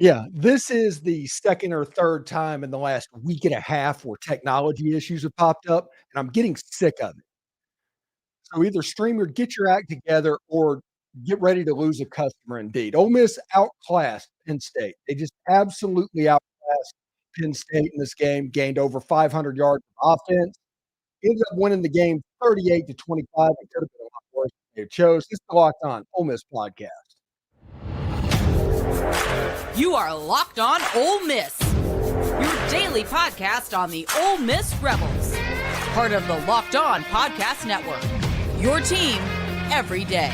Yeah, this is the second or third time in the last week and a half where technology issues have popped up, and I'm getting sick of it. So either streamer, get your act together or get ready to lose a customer indeed. Ole Miss outclassed Penn State. They just absolutely outclassed Penn State in this game, gained over 500 yards of offense, ended up winning the game 38 to 25. It could have been a lot worse if they chose. This is the Locked On Ole Miss podcast. You are Locked On Ole Miss, your daily podcast on the Ole Miss Rebels, part of the Locked On Podcast Network, your team every day.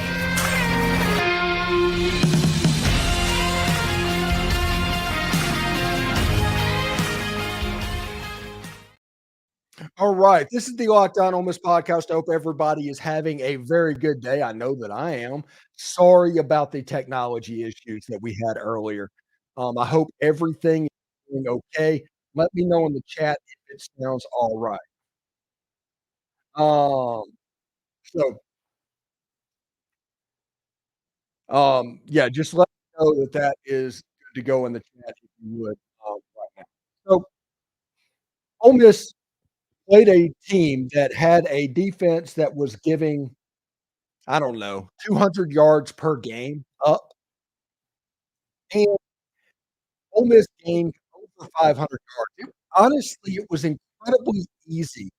All right, this is the Locked On Ole Miss podcast. I hope everybody is having a very good day. I know that I am. Sorry about the technology issues that we had earlier. I hope everything is doing okay. Let me know in the chat if it sounds all right. Um, yeah, just let me know that that is good to go in the chat if you would right now. So, Ole Miss played a team that had a defense that was giving, I don't know, 200 yards per game up, and Ole Miss gained over 500 yards. Honestly, it was incredibly easy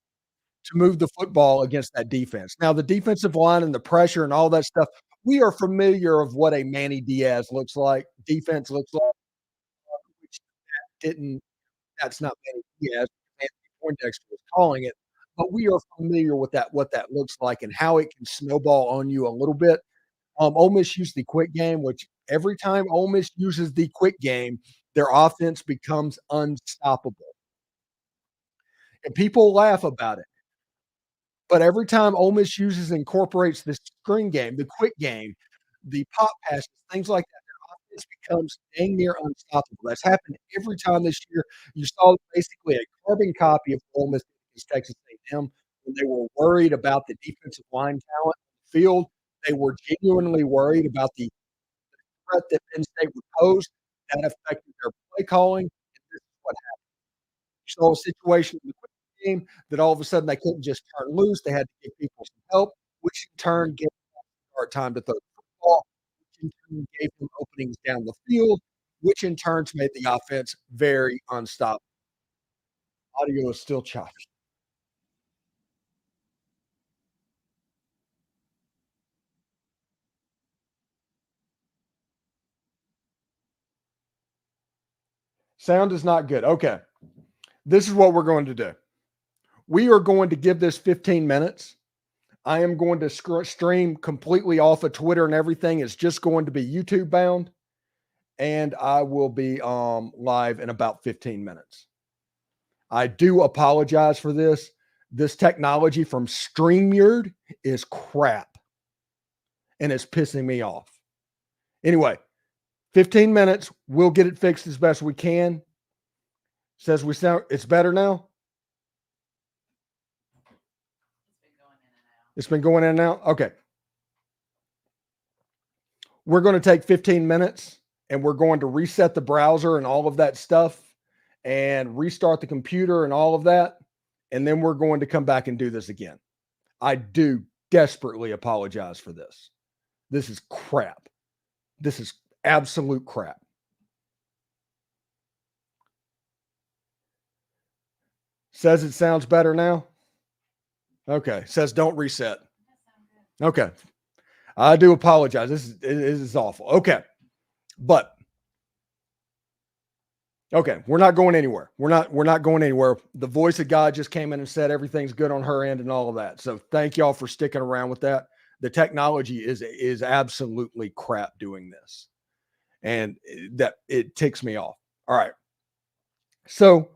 to move the football against that defense. Now, the defensive line and the pressure and all that stuff, we are familiar of what a Manny Diaz looks like, defense looks like, which didn't that's not Manny Diaz, Anthony Poindexter was calling it, but we are familiar with that, what that looks like and how it can snowball on you a little bit. Ole Miss used the quick game, which every time Ole Miss uses the quick game, their offense becomes unstoppable. And people laugh about it. But every time Ole Miss uses and incorporates the screen game, the quick game, the pop passes, things like that, their offense becomes dang near unstoppable. That's happened every time this year. You saw basically a carbon copy of Ole Miss against Texas A&M when they were worried about the defensive line talent on the field. They were genuinely worried about the threat that Penn State would pose. That affected their play calling, and this is what happened. You saw a situation in the quick game that all of a sudden they couldn't just turn loose. They had to give people some help, which in turn gave them hard time to throw the football, which in turn gave them openings down the field, which in turn made the offense very unstoppable. Audio is still choppy. Sound is not good. Okay. This is what we're going to do. We are going to give this 15 minutes. I am going to stream completely off of Twitter and everything. It's just going to be YouTube bound. And I will be live in about 15 minutes. I do apologize for this. This technology from StreamYard is crap. And it's pissing me off. Anyway, 15 minutes. We'll get it fixed as best we can. Says we sound, it's better now. It's been going in and out. Okay. We're going to take 15 minutes and we're going to reset the browser and all of that stuff and restart the computer and all of that. And then we're going to come back and do this again. I do desperately apologize for this. This is crap. This is absolute crap. Says it sounds better now. Okay. Says don't reset. Okay. I do apologize. It is awful. Okay. But okay, we're not going anywhere. We're not going anywhere. The voice of God just came in and said everything's good on her end and all of that. So thank y'all for sticking around with that. The technology is absolutely crap doing this. And that it ticks me off. All right. So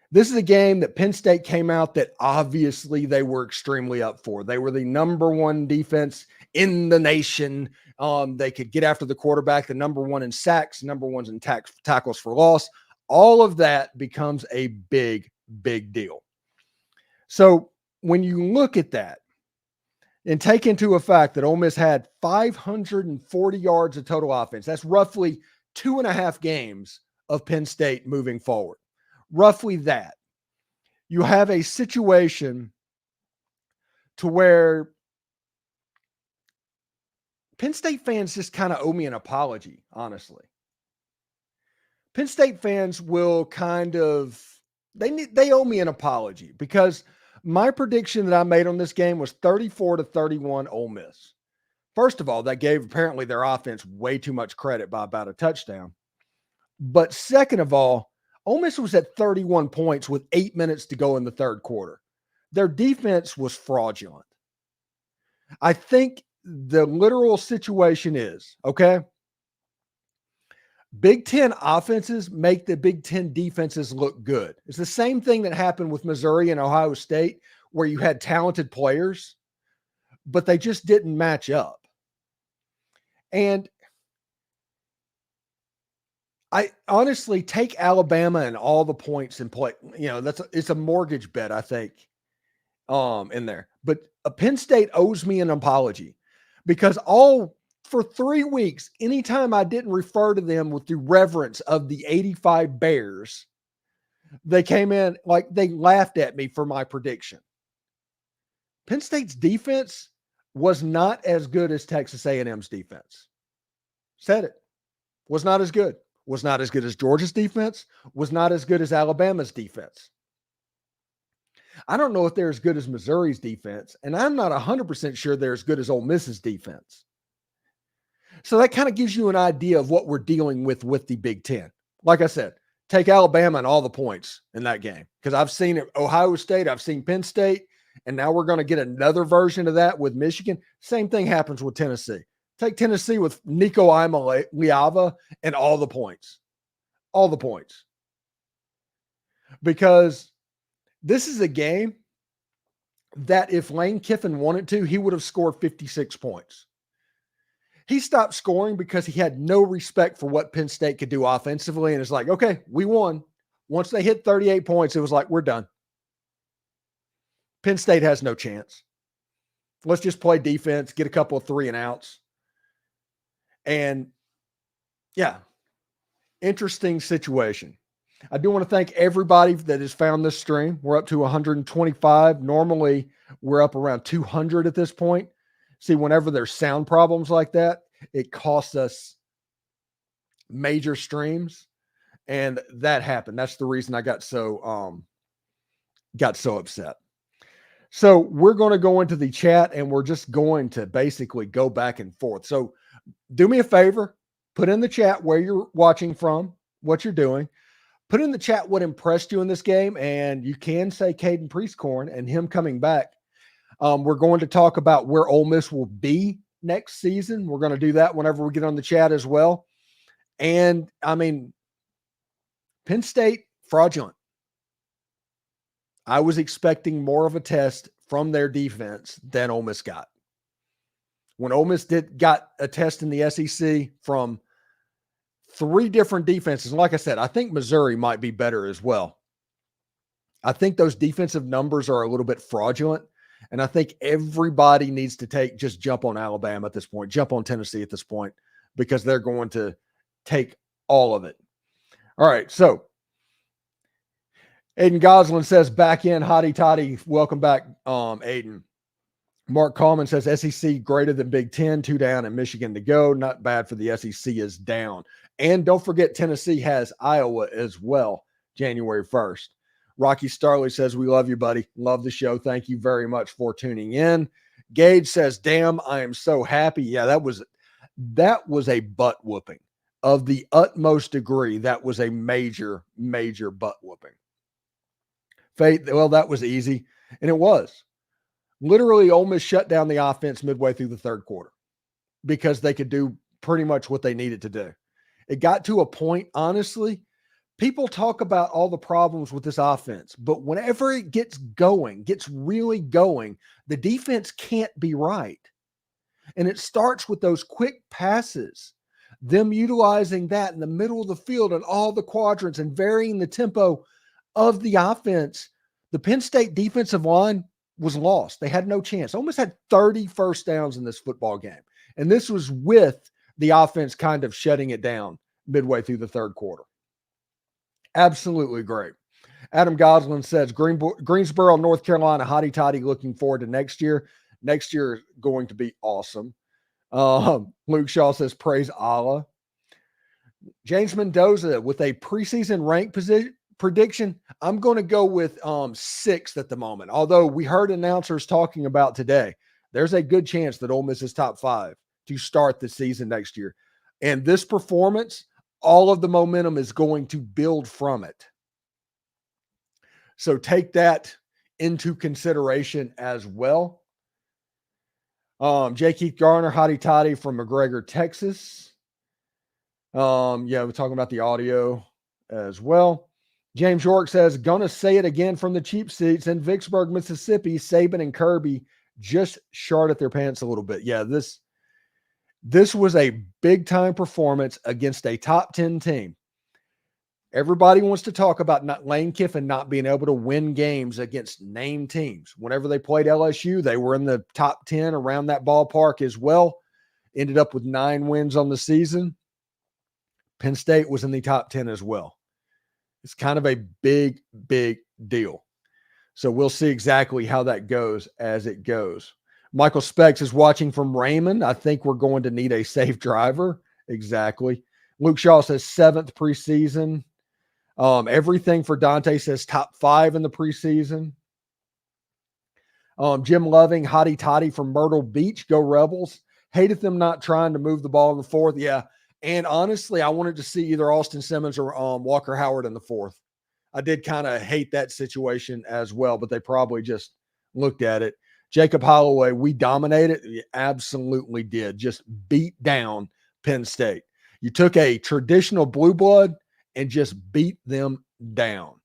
this is a game that Penn State came out that obviously they were extremely up for. They were the number one defense in the nation. They could get after the quarterback, the number one in sacks, number ones in tackles for loss. All of that becomes a big, big deal. So when you look at that and take into effect that Ole Miss had 540 yards of total offense, that's roughly 2.5 games of Penn State moving forward. Roughly that. You have a situation to where Penn State fans just kind of owe me an apology, honestly. Penn State fans will they owe me an apology because my prediction that I made on this game was 34-31 Ole Miss. First of all, that gave apparently their offense way too much credit by about a touchdown. But second of all, Ole Miss was at 31 points with 8 minutes to go in the third quarter. Their defense was fraudulent. I think the literal situation is, okay, Big Ten offenses make the Big Ten defenses look good. It's the same thing that happened with Missouri and Ohio State, where you had talented players, but they just didn't match up. And I honestly take Alabama and all the points and play. It's a mortgage bet, I think, in there. But Penn State owes me an apology because for 3 weeks, anytime I didn't refer to them with the reverence of the 85 Bears, they came in like they laughed at me for my prediction. Penn State's defense was not as good as Texas A&M's defense. Said it. Was not as good. Was not as good as Georgia's defense. Was not as good as Alabama's defense. I don't know if they're as good as Missouri's defense, and I'm not 100% sure they're as good as Ole Miss's defense. So that kind of gives you an idea of what we're dealing with the Big Ten. Like I said, take Alabama and all the points in that game because I've seen Ohio State, I've seen Penn State, and now we're going to get another version of that with Michigan. Same thing happens with Tennessee. Take Tennessee with Nico Iamaleava and all the points. All the points. Because this is a game that if Lane Kiffin wanted to, he would have scored 56 points. He stopped scoring because he had no respect for what Penn State could do offensively. And it's like, okay, we won. Once they hit 38 points, it was like, we're done. Penn State has no chance. Let's just play defense, get a couple of 3 and outs. And yeah, interesting situation. I do want to thank everybody that has found this stream. We're up to 125. Normally, we're up around 200 at this point. See, whenever there's sound problems like that, it costs us major streams. And that happened. That's the reason I got so upset. So we're going to go into the chat and we're just going to basically go back and forth. So do me a favor, put in the chat where you're watching from, what you're doing. Put in the chat what impressed you in this game, and you can say Caden Prieskorn and him coming back. We're going to talk about where Ole Miss will be next season. We're going to do that whenever we get on the chat as well. And, I mean, Penn State, fraudulent. I was expecting more of a test from their defense than Ole Miss got. When Ole Miss got a test in the SEC from 3 different defenses, and like I said, I think Missouri might be better as well. I think those defensive numbers are a little bit fraudulent, and I think everybody needs to just jump on Alabama at this point, jump on Tennessee at this point, because they're going to take all of it. All right, so Aiden Goslin says, back in, hotty toddy. Welcome back, Aiden. Mark Coleman says, SEC greater than Big Ten, 2 down and Michigan to go. Not bad for the SEC is down. And don't forget, Tennessee has Iowa as well, January 1st. Rocky Starley says, we love you, buddy. Love the show. Thank you very much for tuning in. Gage says, damn, I am so happy. Yeah, that was a butt whooping of the utmost degree. That was a major, major butt whooping. Faith, well, that was easy. And it was. Literally, Ole Miss shut down the offense midway through the third quarter because they could do pretty much what they needed to do. It got to a point, honestly, people talk about all the problems with this offense, but whenever it gets really going, the defense can't be right. And it starts with those quick passes, them utilizing that in the middle of the field and all the quadrants and varying the tempo of the offense. The Penn State defensive line was lost. They had no chance. Almost had 30 first downs in this football game. And this was with the offense kind of shutting it down midway through the third quarter. Absolutely great. Adam Goslin says Greensboro, North Carolina, hotty toddy. Looking forward to next year. Next year is going to be awesome. Luke Shaw says praise Allah. James Mendoza with a preseason rank prediction. I'm going to go with 6th at the moment. Although we heard announcers talking about today, there's a good chance that Ole Miss is top 5 to start the season next year. And this performance, all of the momentum is going to build from it. So take that into consideration as well. J. Keith Garner, hotty toddy from McGregor, Texas. Yeah, we're talking about the audio as well. James York says, gonna say it again from the cheap seats in Vicksburg, Mississippi. Saban and Kirby just short at their pants a little bit. Yeah, this was a big time performance against a top 10 team. Everybody wants to talk about Lane Kiffin not being able to win games against named teams. Whenever they played LSU, they were in the top 10 around that ballpark as well. Ended up with 9 wins on the season. Penn State was in the top 10 as well. It's kind of a big, big deal. So we'll see exactly how that goes as it goes. Michael Specs is watching from Raymond. I think we're going to need a safe driver. Exactly. Luke Shaw says 7th preseason. Everything for Dante says top 5 in the preseason. Jim Loving, hotty toddy from Myrtle Beach. Go Rebels. Hated them not trying to move the ball in the 4th. Yeah. And honestly, I wanted to see either Austin Simmons or Walker Howard in the 4th. I did kind of hate that situation as well, but they probably just looked at it. Jacob Holloway, we dominated. We absolutely did. Just beat down Penn State. You took a traditional blue blood and just beat them down.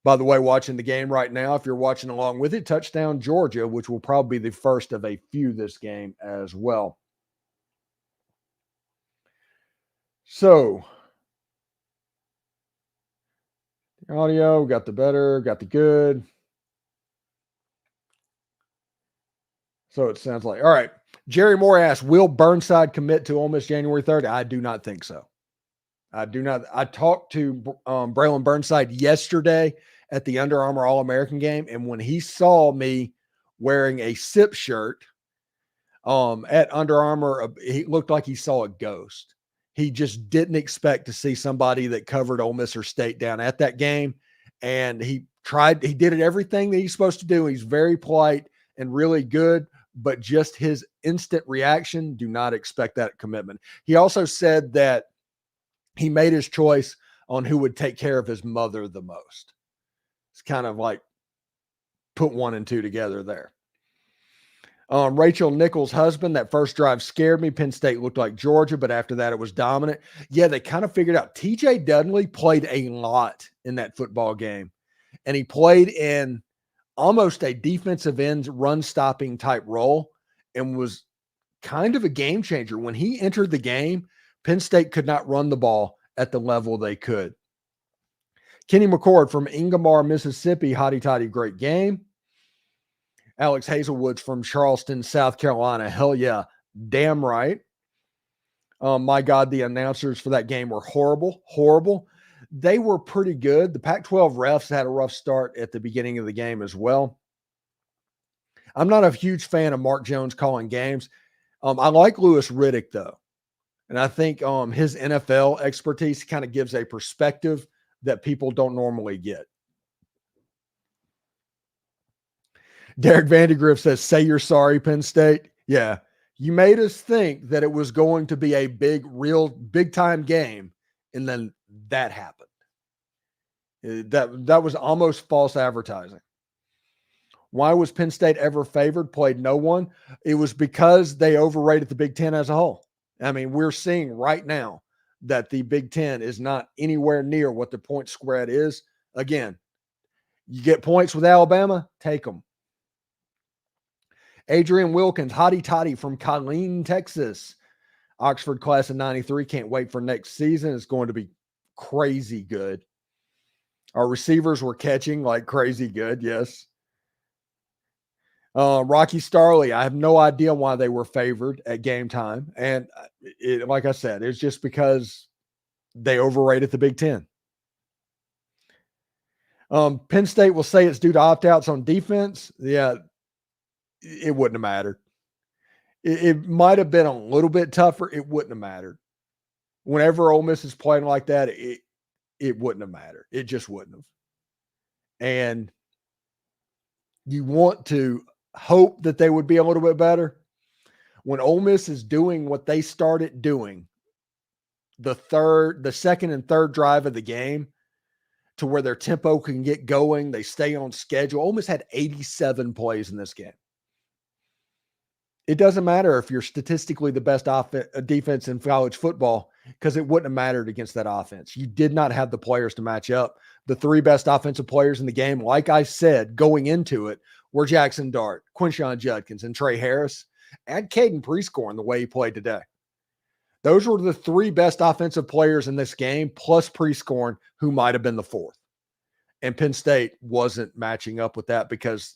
By the way, watching the game right now, if you're watching along with it, touchdown Georgia, which will probably be the first of a few this game as well. So, audio, got the better, got the good. So it sounds like, all right. Jerry Moore asks, will Burnside commit to Ole Miss January 3rd? I do not think so. I do not. I talked to Braylon Burnside yesterday at the Under Armour All-American game, and when he saw me wearing a SIP shirt at Under Armour, he looked like he saw a ghost. He just didn't expect to see somebody that covered Ole Miss or State down at that game, and he did everything that he's supposed to do. He's very polite and really good, but just his instant reaction, do not expect that commitment. He also said that he made his choice on who would take care of his mother the most. It's kind of like put 1 and 2 together there. Rachel Nichols' husband, that first drive scared me. Penn State looked like Georgia, but after that it was dominant. Yeah, they kind of figured out. TJ Dudley played a lot in that football game, and he played in almost a defensive end run-stopping type role and was kind of a game changer. When he entered the game, Penn State could not run the ball at the level they could. Kenny McCord from Ingomar, Mississippi, hotty toddy, great game. Alex Hazelwood's from Charleston, South Carolina. Hell yeah. Damn right. My God, the announcers for that game were horrible. They were pretty good. The Pac-12 refs had a rough start at the beginning of the game as well. I'm not a huge fan of Mark Jones calling games. I like Louis Riddick, though. And I think his NFL expertise kind of gives a perspective that people don't normally get. Derek Vandegrift says, say you're sorry, Penn State. Yeah, you made us think that it was going to be a big time game, and then that happened. That was almost false advertising. Why was Penn State ever favored? Played no one. It was because they overrated the Big Ten as a whole. I mean, we're seeing right now that the Big Ten is not anywhere near what the point spread is. Again, you get points with Alabama, take them. Adrian Wilkins, hotty toddy from Colleen, Texas. Oxford class of 93. Can't wait for next season. It's going to be crazy good. Our receivers were catching like crazy good. Yes. Rocky Starley, I have no idea why they were favored at game time. And like I said, it's just because They overrated the Big Ten. Penn State will say it's due to opt-outs on defense. Yeah, it wouldn't have mattered. It might have been a little bit tougher. It wouldn't have mattered. Whenever Ole Miss is playing like that, it wouldn't have mattered. It just wouldn't have. And you want to hope that they would be a little bit better. When Ole Miss is doing what they started doing, the second and third drive of the game, to where their tempo can get going, they stay on schedule. Ole Miss had 87 plays in this game. It doesn't matter if you're statistically the best defense in college football, because it wouldn't have mattered against that offense. You did not have the players to match up. The three best offensive players in the game, like I said, going into it, were Jaxson Dart, Quinshon Judkins, and Trey Harris, and Caden Prieskorn the way he played today. Those were the three best offensive players in this game, plus Prieskorn, who might have been the fourth. And Penn State wasn't matching up with that because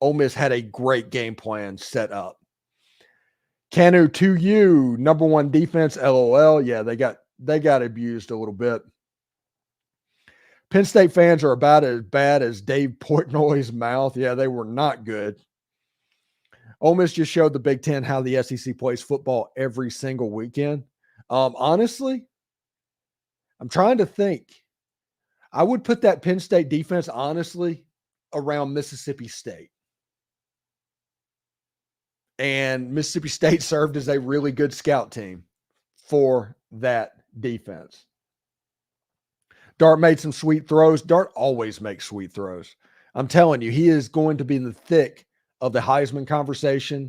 Ole Miss had a great game plan set up. Canu 2U, number one defense, LOL. Yeah, they got abused a little bit. Penn State fans are about as bad as Dave Portnoy's mouth. Yeah, they were not good. Ole Miss just showed the Big Ten how the SEC plays football every single weekend. Honestly, I'm trying to think. I would put that Penn State defense, honestly, around Mississippi State. And Mississippi State served as a really good scout team for that defense. Dart made some sweet throws. Dart always makes sweet throws. I'm telling you, he is going to be in the thick of the Heisman conversation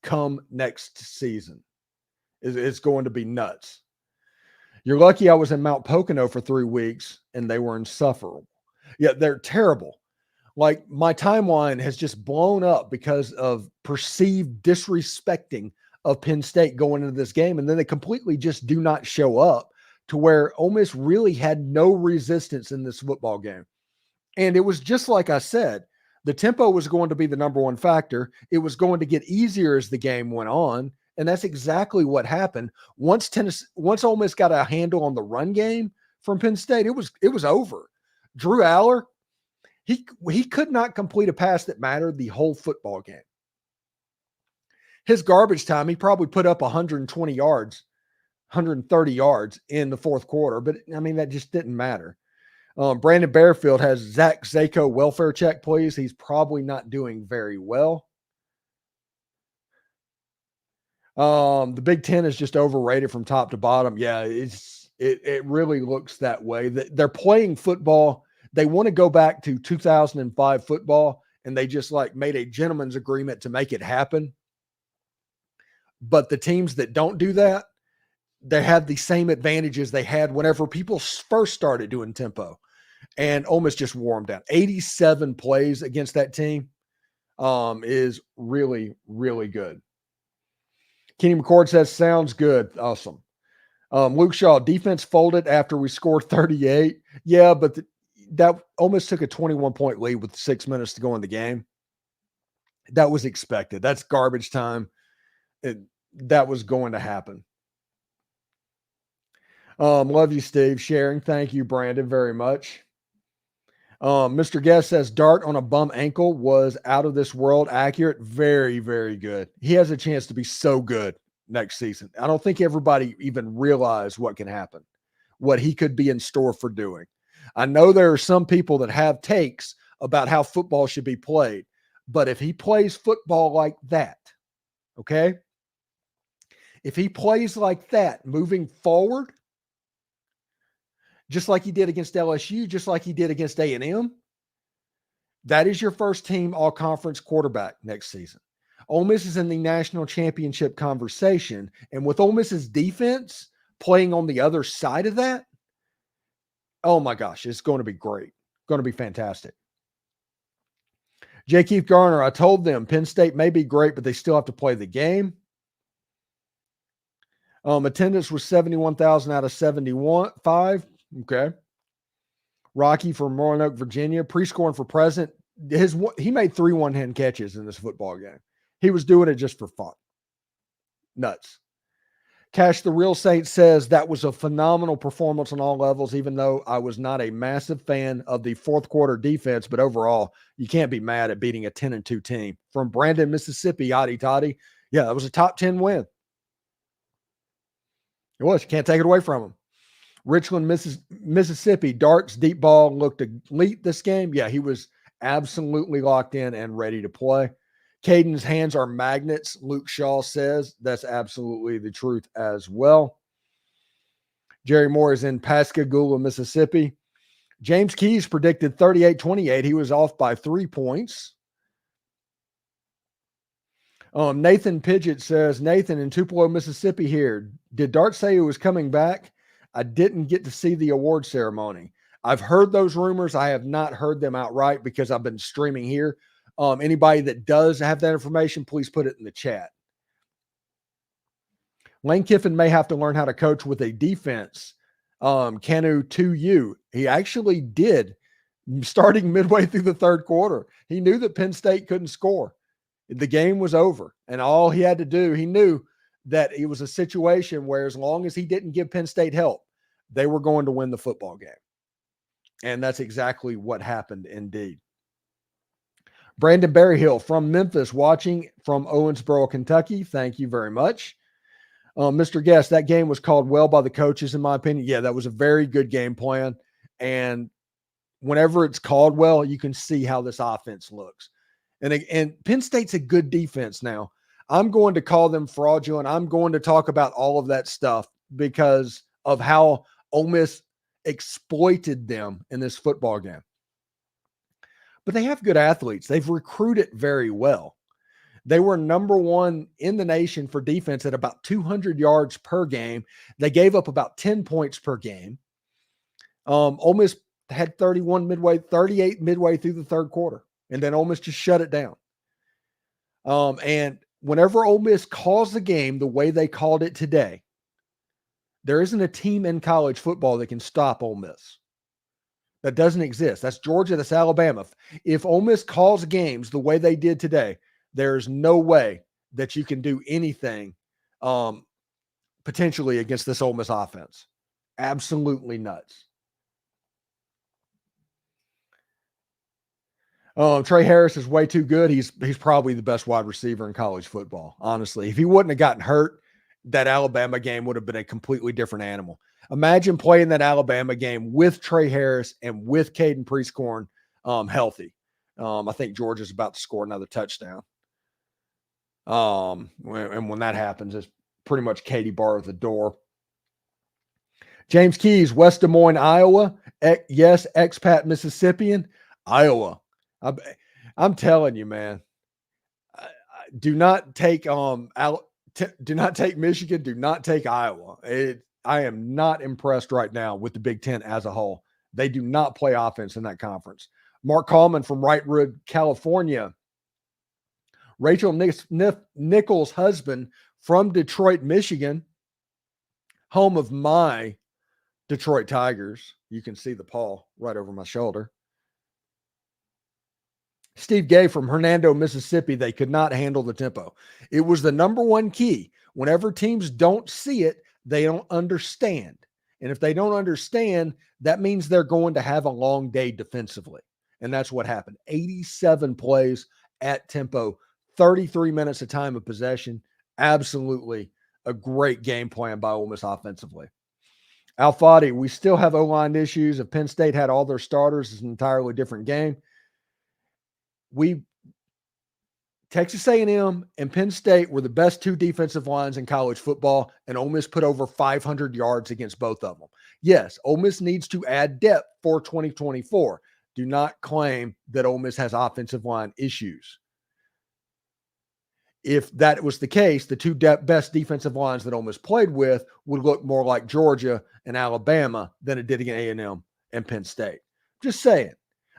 come next season. It's going to be nuts. You're lucky I was in Mount Pocono for 3 weeks and they were insufferable. Yeah, they're terrible. Like, my timeline has just blown up because of perceived disrespecting of Penn State going into this game. And then they completely just do not show up, to where Ole Miss really had no resistance in this football game. And it was just like I said, the tempo was going to be the number one factor. It was going to get easier as the game went on. And that's exactly what happened. Once Ole Miss got a handle on the run game from Penn State, it was over. Drew Aller, he could not complete a pass that mattered the whole football game. His garbage time, he probably put up 120 yards, 130 yards in the fourth quarter. But, I mean, that just didn't matter. Brandon Bearfield has Zach Zako welfare check, please. He's probably not doing very well. The Big Ten is just overrated from top to bottom. Yeah, it really looks that way. They're playing football. They want to go back to 2005 football, and they just made a gentleman's agreement to make it happen. But the teams that don't do that, they have the same advantages they had whenever people first started doing tempo. And Ole Miss just wore them down. 87 plays against that team is really, really good. Kenny McCord says, sounds good. Awesome. Luke Shaw, defense folded after we scored 38. Yeah, but that Ole Miss took a 21-point lead with 6 minutes to go in the game. That was expected. That's garbage time. That was going to happen. Love you, Steve. Sharing. Thank you, Brandon, very much. Mr. Guest says Dart on a bum ankle was out of this world accurate. Very, very good. He has a chance to be so good next season. I don't think everybody even realized what can happen, what he could be in store for doing. I know there are some people that have takes about how football should be played, but if he plays football like that, okay? If he plays like that moving forward, just like he did against LSU, just like he did against A&M, that is your first team all-conference quarterback next season. Ole Miss is in the national championship conversation, and with Ole Miss's defense playing on the other side of that, oh my gosh, it's going to be great. Going to be fantastic. J. Keith Garner, I told them Penn State may be great, but they still have to play the game. Attendance was 71,000 out of 75. Okay. Rocky from Roanoke, Virginia. Prieskorn for president. He made 3 one-hand catches in this football game. He was doing it just for fun. Nuts. Cash the Real Saint says that was a phenomenal performance on all levels, even though I was not a massive fan of the fourth quarter defense. But overall, you can't be mad at beating a 10-2 team. From Brandon, Mississippi, Yachty Toddy. Yeah, that was a top 10 win. It was. You can't take it away from him. Richland, Mississippi, Dart's deep ball looked elite this game. Yeah, he was absolutely locked in and ready to play. Caden's hands are magnets, Luke Shaw says. That's absolutely the truth as well. Jerry Moore is in Pascagoula, Mississippi. James Keys predicted 38-28. He was off by 3 points. Nathan Pidgett says, Nathan in Tupelo, Mississippi here. Did Dart say he was coming back? I didn't get to see the award ceremony. I've heard those rumors. I have not heard them outright because I've been streaming here. Anybody that does have that information, please put it in the chat. Lane Kiffin may have to learn how to coach with a defense. Canu 2U. He actually did, starting midway through the third quarter. He knew that Penn State couldn't score. The game was over. And all he had to do, he knew that it was a situation where as long as he didn't give Penn State help, they were going to win the football game. And that's exactly what happened indeed. Brandon Berryhill from Memphis watching from Owensboro, Kentucky. Thank you very much. Mr. Guest, that game was called well by the coaches, in my opinion. Yeah, that was a very good game plan. And whenever it's called well, you can see how this offense looks. And Penn State's a good defense now. I'm going to call them fraudulent. I'm going to talk about all of that stuff because of how Ole Miss exploited them in this football game. But they have good athletes. They've recruited very well. They were number one in the nation for defense at about 200 yards per game. They gave up about 10 points per game. Ole Miss had 38 midway through the third quarter, and then Ole Miss just shut it down. And whenever Ole Miss calls the game the way they called it today, there isn't a team in college football that can stop Ole Miss. That doesn't exist. That's Georgia. That's Alabama. If Ole Miss calls games the way they did today, there's no way that you can do anything potentially against this Ole Miss offense. Absolutely nuts. Trey Harris is way too good. He's probably the best wide receiver in college football, honestly. If he wouldn't have gotten hurt, that Alabama game would have been a completely different animal. Imagine playing that Alabama game with Trey Harris and with Caden Prieskorn healthy. I think Georgia's about to score another touchdown. And when that happens, it's pretty much Katie Barr at the door. James Keys, West Des Moines, Iowa. Yes, expat Mississippian. Iowa. I'm telling you, man. Do not take do not take Michigan. Do not take Iowa. I am not impressed right now with the Big Ten as a whole. They do not play offense in that conference. Mark Coleman from Wright Road, California. Rachel Nichols' husband from Detroit, Michigan, home of my Detroit Tigers. You can see the paw right over my shoulder. Steve Gay from Hernando, Mississippi. They could not handle the tempo. It was the number one key. Whenever teams don't see it, they don't understand. And if they don't understand, that means they're going to have a long day defensively. And that's what happened. 87 plays at tempo, 33 minutes of time of possession. Absolutely a great game plan by Ole Miss offensively. Al Fadi, we still have O-line issues. If Penn State had all their starters, it's an entirely different game. Texas A&M and Penn State were the best two defensive lines in college football, and Ole Miss put over 500 yards against both of them. Yes, Ole Miss needs to add depth for 2024. Do not claim that Ole Miss has offensive line issues. If that was the case, the two best defensive lines that Ole Miss played with would look more like Georgia and Alabama than it did against A&M and Penn State. Just saying.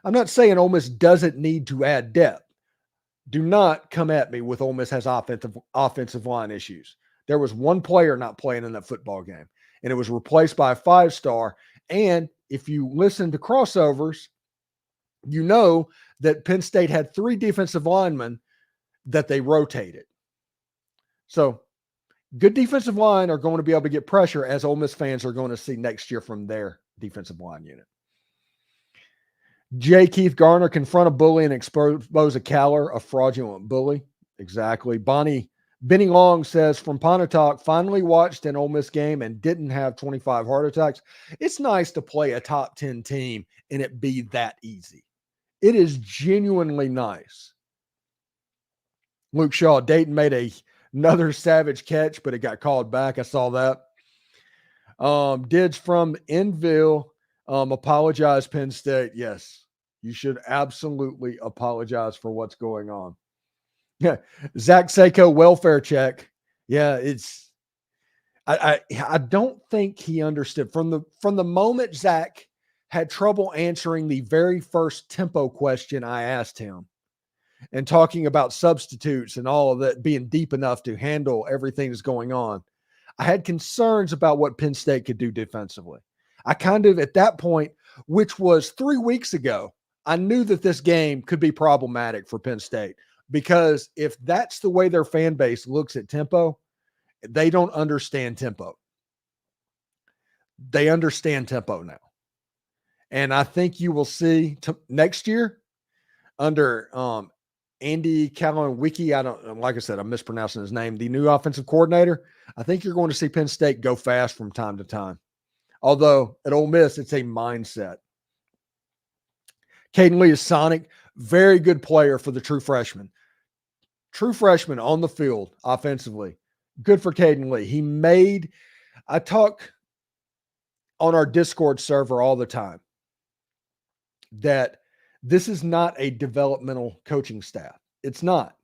I'm not saying Ole Miss doesn't need to add depth. Do not come at me with Ole Miss has offensive line issues. There was one player not playing in that football game, and it was replaced by a 5-star. And if you listen to crossovers, you know that Penn State had 3 defensive linemen that they rotated. So good defensive line are going to be able to get pressure, as Ole Miss fans are going to see next year from their defensive line unit. J. Keith Garner, confront a bully and expose a caller, a fraudulent bully. Exactly. Benny Long says, from Pontotoc, finally watched an Ole Miss game and didn't have 25 heart attacks. It's nice to play a top 10 team and it be that easy. It is genuinely nice. Luke Shaw, Dayton made another savage catch, but it got called back. I saw that. Dids from Enville, apologize, Penn State. Yes, you should absolutely apologize for what's going on. Yeah, Zach Seiko, welfare check. Yeah, I don't think he understood from the moment Zach had trouble answering the very first tempo question I asked him, and talking about substitutes and all of that being deep enough to handle everything that's going on. I had concerns about what Penn State could do defensively. I kind of, at that point, which was 3 weeks ago, I knew that this game could be problematic for Penn State, because if that's the way their fan base looks at tempo, they don't understand tempo. They understand tempo now. And I think you will see next year under Andy Kalawicki, like I said, I'm mispronouncing his name, the new offensive coordinator. I think you're going to see Penn State go fast from time to time. Although at Ole Miss, it's a mindset. Caden Lee is Sonic. Very good player for the true freshman. True freshman on the field offensively. Good for Caden Lee. I talk on our Discord server all the time that this is not a developmental coaching staff. It's not.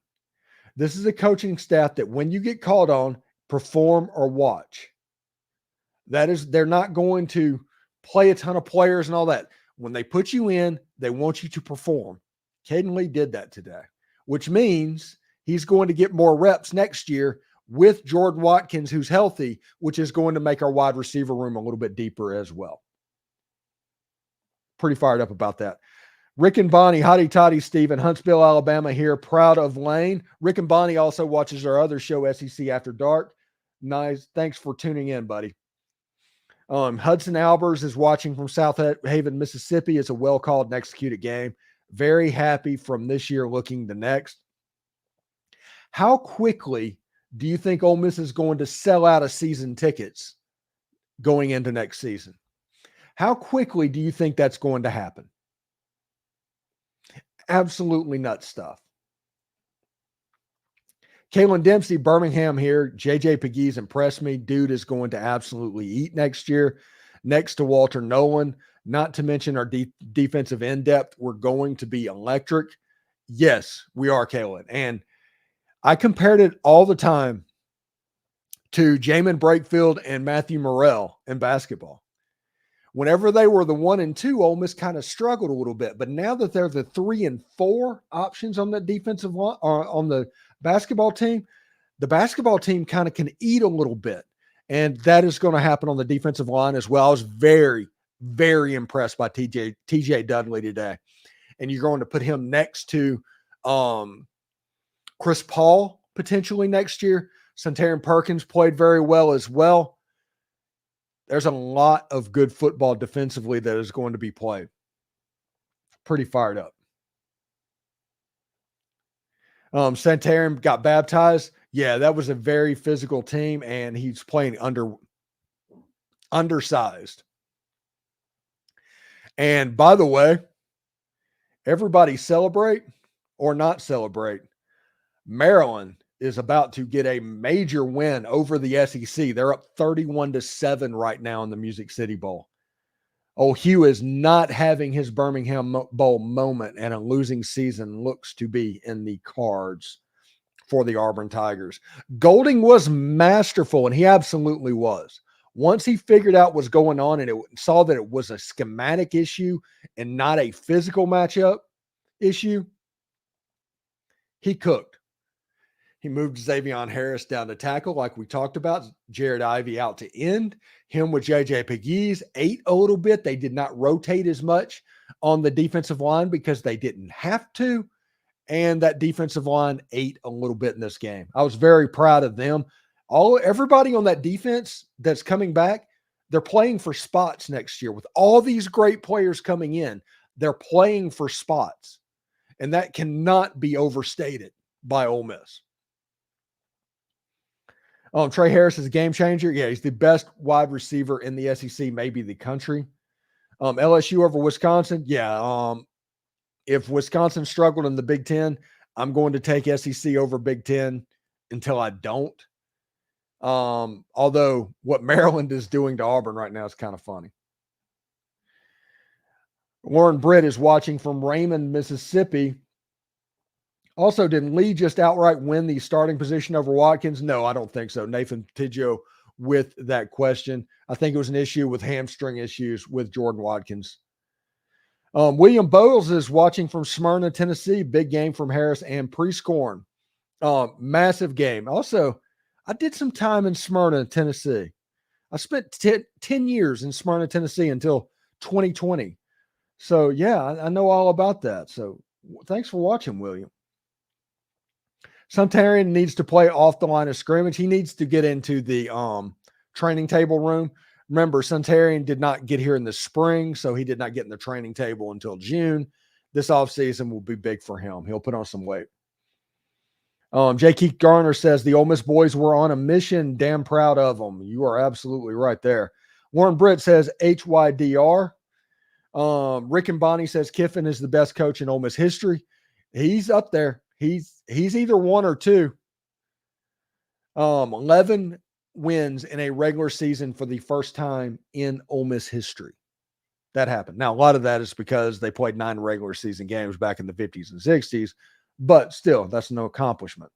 This is a coaching staff that when you get called on, perform or watch. They're not going to play a ton of players and all that. When they put you in, they want you to perform. Caden Lee did that today, which means he's going to get more reps next year with Jordan Watkins, who's healthy, which is going to make our wide receiver room a little bit deeper as well. Pretty fired up about that. Rick and Bonnie, hotty toddy, Stephen, Huntsville, Alabama here. Proud of Lane. Rick and Bonnie also watches our other show, SEC After Dark. Nice. Thanks for tuning in, buddy. Hudson Albers is watching from South Haven, Mississippi. It's a well-called and executed game. Very happy from this year looking the next. How quickly do you think Ole Miss is going to sell out of season tickets going into next season? How quickly do you think that's going to happen? Absolutely nuts stuff. Kalen Dempsey, Birmingham here. JJ Pegues impressed me. Dude is going to absolutely eat next year. Next to Walter Nolan, not to mention our defensive in-depth. We're going to be electric. Yes, we are, Kalen. And I compared it all the time to Jamin Brakefield and Matthew Morrell in basketball. Whenever they were the 1 and 2, Ole Miss kind of struggled a little bit. But now that they're the 3 and 4 options on the defensive line, or on the basketball team kind of can eat a little bit. And that is going to happen on the defensive line as well. I was very, very impressed by TJ Dudley today. And you're going to put him next to Chris Paul potentially next year. Santarin Perkins played very well as well. There's a lot of good football defensively that is going to be played. Pretty fired up. Santarin got baptized. Yeah, that was a very physical team, and he's playing undersized. And by the way, everybody celebrate or not celebrate. Maryland is about to get a major win over the SEC. They're up 31-7 right now in the Music City Bowl. Oh, Hugh is not having his Birmingham Bowl moment, and a losing season looks to be in the cards for the Auburn Tigers. Golding was masterful, and he absolutely was. Once he figured out what's going on and saw that it was a schematic issue and not a physical matchup issue, he cooked. He moved Xavion Harris down to tackle, like we talked about. Jared Ivey out to end. Him with JJ Pegues ate a little bit. They did not rotate as much on the defensive line because they didn't have to. And that defensive line ate a little bit in this game. I was very proud of them. Everybody on that defense that's coming back, they're playing for spots next year. With all these great players coming in, they're playing for spots. And that cannot be overstated by Ole Miss. Trey Harris is a game changer. Yeah, he's the best wide receiver in the SEC, maybe the country. LSU over Wisconsin. Yeah, if Wisconsin struggled in the Big Ten, I'm going to take SEC over Big Ten until I don't. Although what Maryland is doing to Auburn right now is kind of funny. Warren Britt is watching from Raymond, Mississippi. Also, did Lee just outright win the starting position over Watkins? No, I don't think so. Nathan Tiggio with that question. I think it was an issue with hamstring issues with Jordan Watkins. William Bowles is watching from Smyrna, Tennessee. Big game from Harris and Prieskorn. Massive game. Also, I did some time in Smyrna, Tennessee. I spent 10 years in Smyrna, Tennessee until 2020. So, yeah, I know all about that. So, thanks for watching, William. Suntarian needs to play off the line of scrimmage. He needs to get into the training table room. Remember, Suntarian did not get here in the spring, so he did not get in the training table until June. This offseason will be big for him. He'll put on some weight. J. Keith Garner says the Ole Miss boys were on a mission. Damn proud of them. You are absolutely right there. Warren Britt says HYDR. Rick and Bonnie says Kiffin is the best coach in Ole Miss history. He's up there. He's either one or two. 11 wins in a regular season for the first time in Ole Miss history. That happened. Now, a lot of that is because they played 9 regular season games back in the 50s and 60s, but still, that's no accomplishment.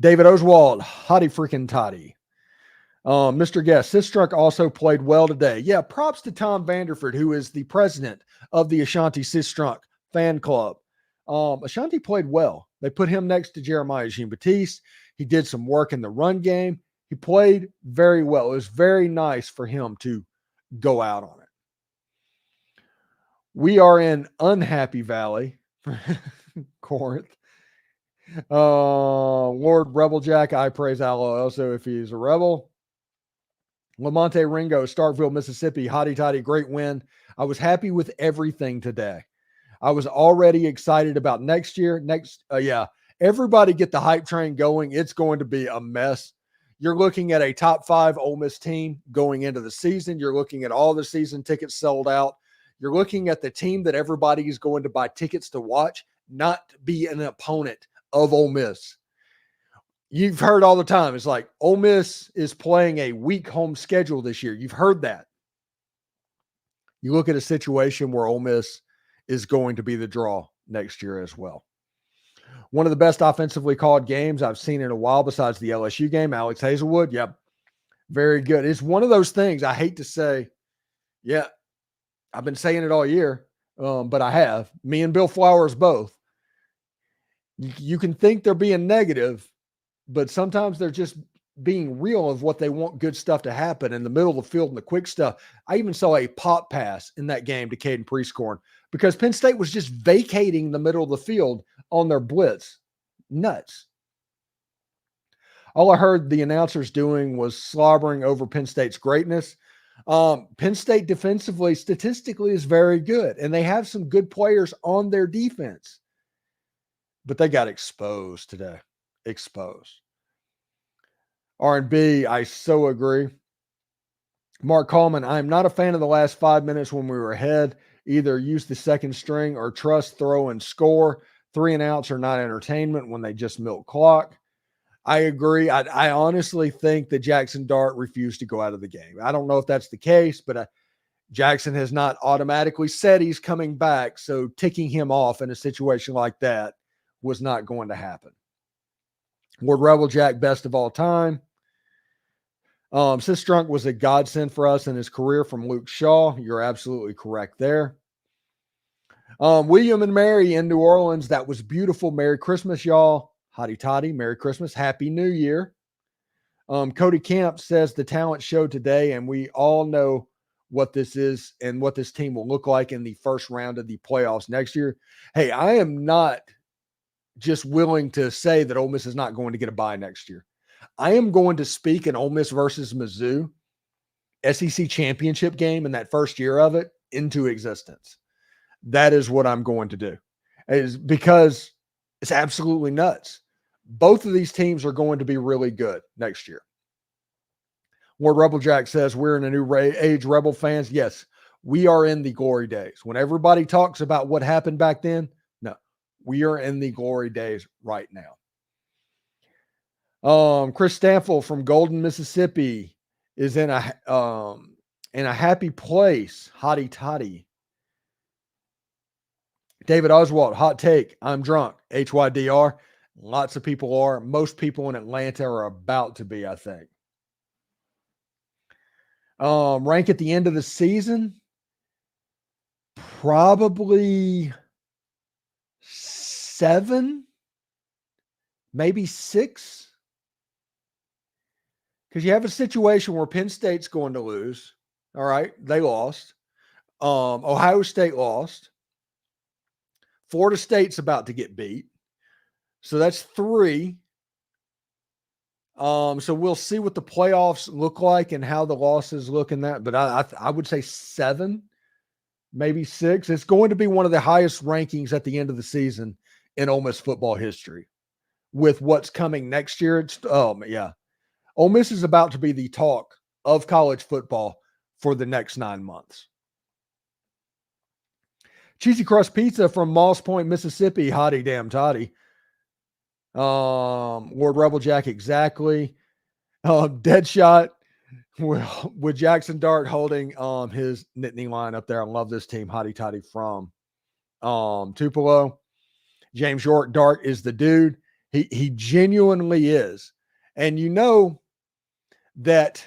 David Oswald, hotty freaking toddy. Mr. Guest, Sistrunk also played well today. Yeah, props to Tom Vanderford, who is the president of the Ashanti Sistrunk fan club. Ashanti played well. They put him next to Jeremiah Jean-Baptiste. He did some work in the run game. He played very well. It was very nice for him to go out on it. We are in Unhappy Valley, Corinth. Lord Rebeljack, I praise Allah also if he's a rebel. Lamonte Ringo, Starkville, Mississippi, hotty toddy, great win. I was happy with everything today. I was already excited about next year. Everybody get the hype train going. It's going to be a mess. You're looking at a top 5 Ole Miss team going into the season. You're looking at all the season tickets sold out. You're looking at the team that everybody is going to buy tickets to watch, not be an opponent of Ole Miss. You've heard all the time. It's like Ole Miss is playing a weak home schedule this year. You've heard that. You look at a situation where Ole Miss is going to be the draw next year as well. One of the best offensively called games I've seen in a while besides the LSU game, Alex Hazelwood. Yep. Very good. It's one of those things I hate to say. Yeah, I've been saying it all year, but I have. Me and Bill Flowers both. You can think they're being negative, but sometimes they're just being real of what they want good stuff to happen in the middle of the field and the quick stuff. I even saw a pop pass in that game to Caden Prieskorn because Penn State was just vacating the middle of the field on their blitz. Nuts. All I heard the announcers doing was slobbering over Penn State's greatness. Penn State defensively, statistically, is very good, and they have some good players on their defense. But they got exposed today. Exposed. R&B, I so agree. Mark Coleman, I'm not a fan of the last 5 minutes when we were ahead. Either use the second string or trust, throw, and score. 3 and outs are not entertainment when they just milk clock. I agree. I honestly think that Jaxson Dart refused to go out of the game. I don't know if that's the case, but Jaxson has not automatically said he's coming back, so ticking him off in a situation like that was not going to happen. Ward Rebeljack, best of all time. Sistrunk was a godsend for us in his career from Luke Shaw. You're absolutely correct there. William and Mary in New Orleans. That was beautiful. Merry Christmas, y'all. Hotty toddy. Merry Christmas. Happy New Year. Cody Camp says the talent showed today, and we all know what this is and what this team will look like in the first round of the playoffs next year. Hey, I am not just willing to say that Ole Miss is not going to get a bye next year. I am going to speak an Ole Miss versus Mizzou SEC championship game in that first year of it into existence. That is what I'm going to do, is because it's absolutely nuts. Both of these teams are going to be really good next year. Ward Rebel Jack says we're in a new age, Rebel fans. Yes, we are in the glory days. When everybody talks about what happened back then, no, we are in the glory days right now. Chris Stanfield from Golden, Mississippi is in a happy place. Hotty toddy. David Oswald, hot take. I'm drunk. HYDR. Lots of people are. Most people in Atlanta are about to be, I think. Rank at the end of the season, probably 7, maybe 6. Because you have a situation where Penn State's going to lose. All right, they lost. Ohio State lost. Florida State's about to get beat. So that's 3. So we'll see what the playoffs look like and how the losses look in that. But I would say 7, maybe 6. It's going to be one of the highest rankings at the end of the season in Ole Miss football history. With what's coming next year, Ole Miss is about to be the talk of college football for the next 9 months. Cheesy Crust Pizza from Moss Point, Mississippi. Hottie damn toddy. Lord Rebel Jack, exactly. Deadshot with Jaxson Dart holding his Nittany line up there. I love this team. Hottie toddy from Tupelo. James York Dart is the dude. He genuinely is. And you know that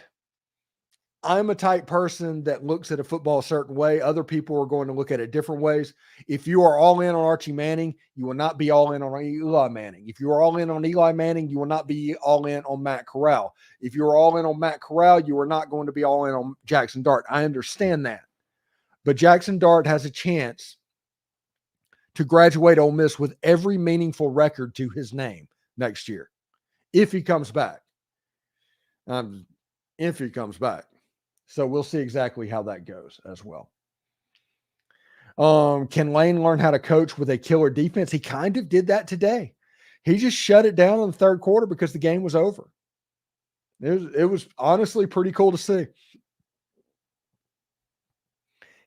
I'm a type person that looks at a football a certain way. Other people are going to look at it different ways. If you are all in on Archie Manning, you will not be all in on Eli Manning. If you are all in on Eli Manning, you will not be all in on Matt Corral. If you are all in on Matt Corral, you are not going to be all in on Jaxson Dart. I understand that. But Jaxson Dart has a chance to graduate Ole Miss with every meaningful record to his name next year, if he comes back. If he comes back. So we'll see exactly how that goes as well. Can Lane learn how to coach with a killer defense? He kind of did that today. He just shut it down in the third quarter because the game was over. It was honestly pretty cool to see.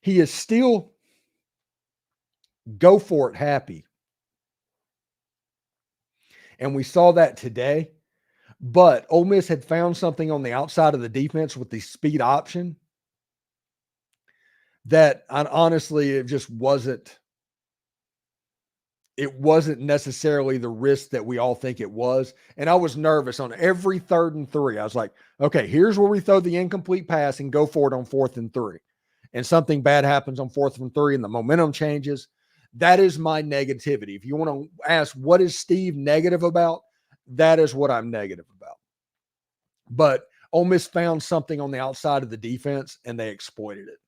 He is still go for it happy. And we saw that today. But Ole Miss had found something on the outside of the defense with the speed option that honestly, it just wasn't necessarily the risk that we all think it was. And I was nervous on every 3rd and 3. I was like, okay, here's where we throw the incomplete pass and go for it on 4th and 3. And something bad happens on 4th and 3 and the momentum changes. That is my negativity. If you want to ask, what is Steve negative about? That is what I'm negative about. But Ole Miss found something on the outside of the defense, and they exploited it.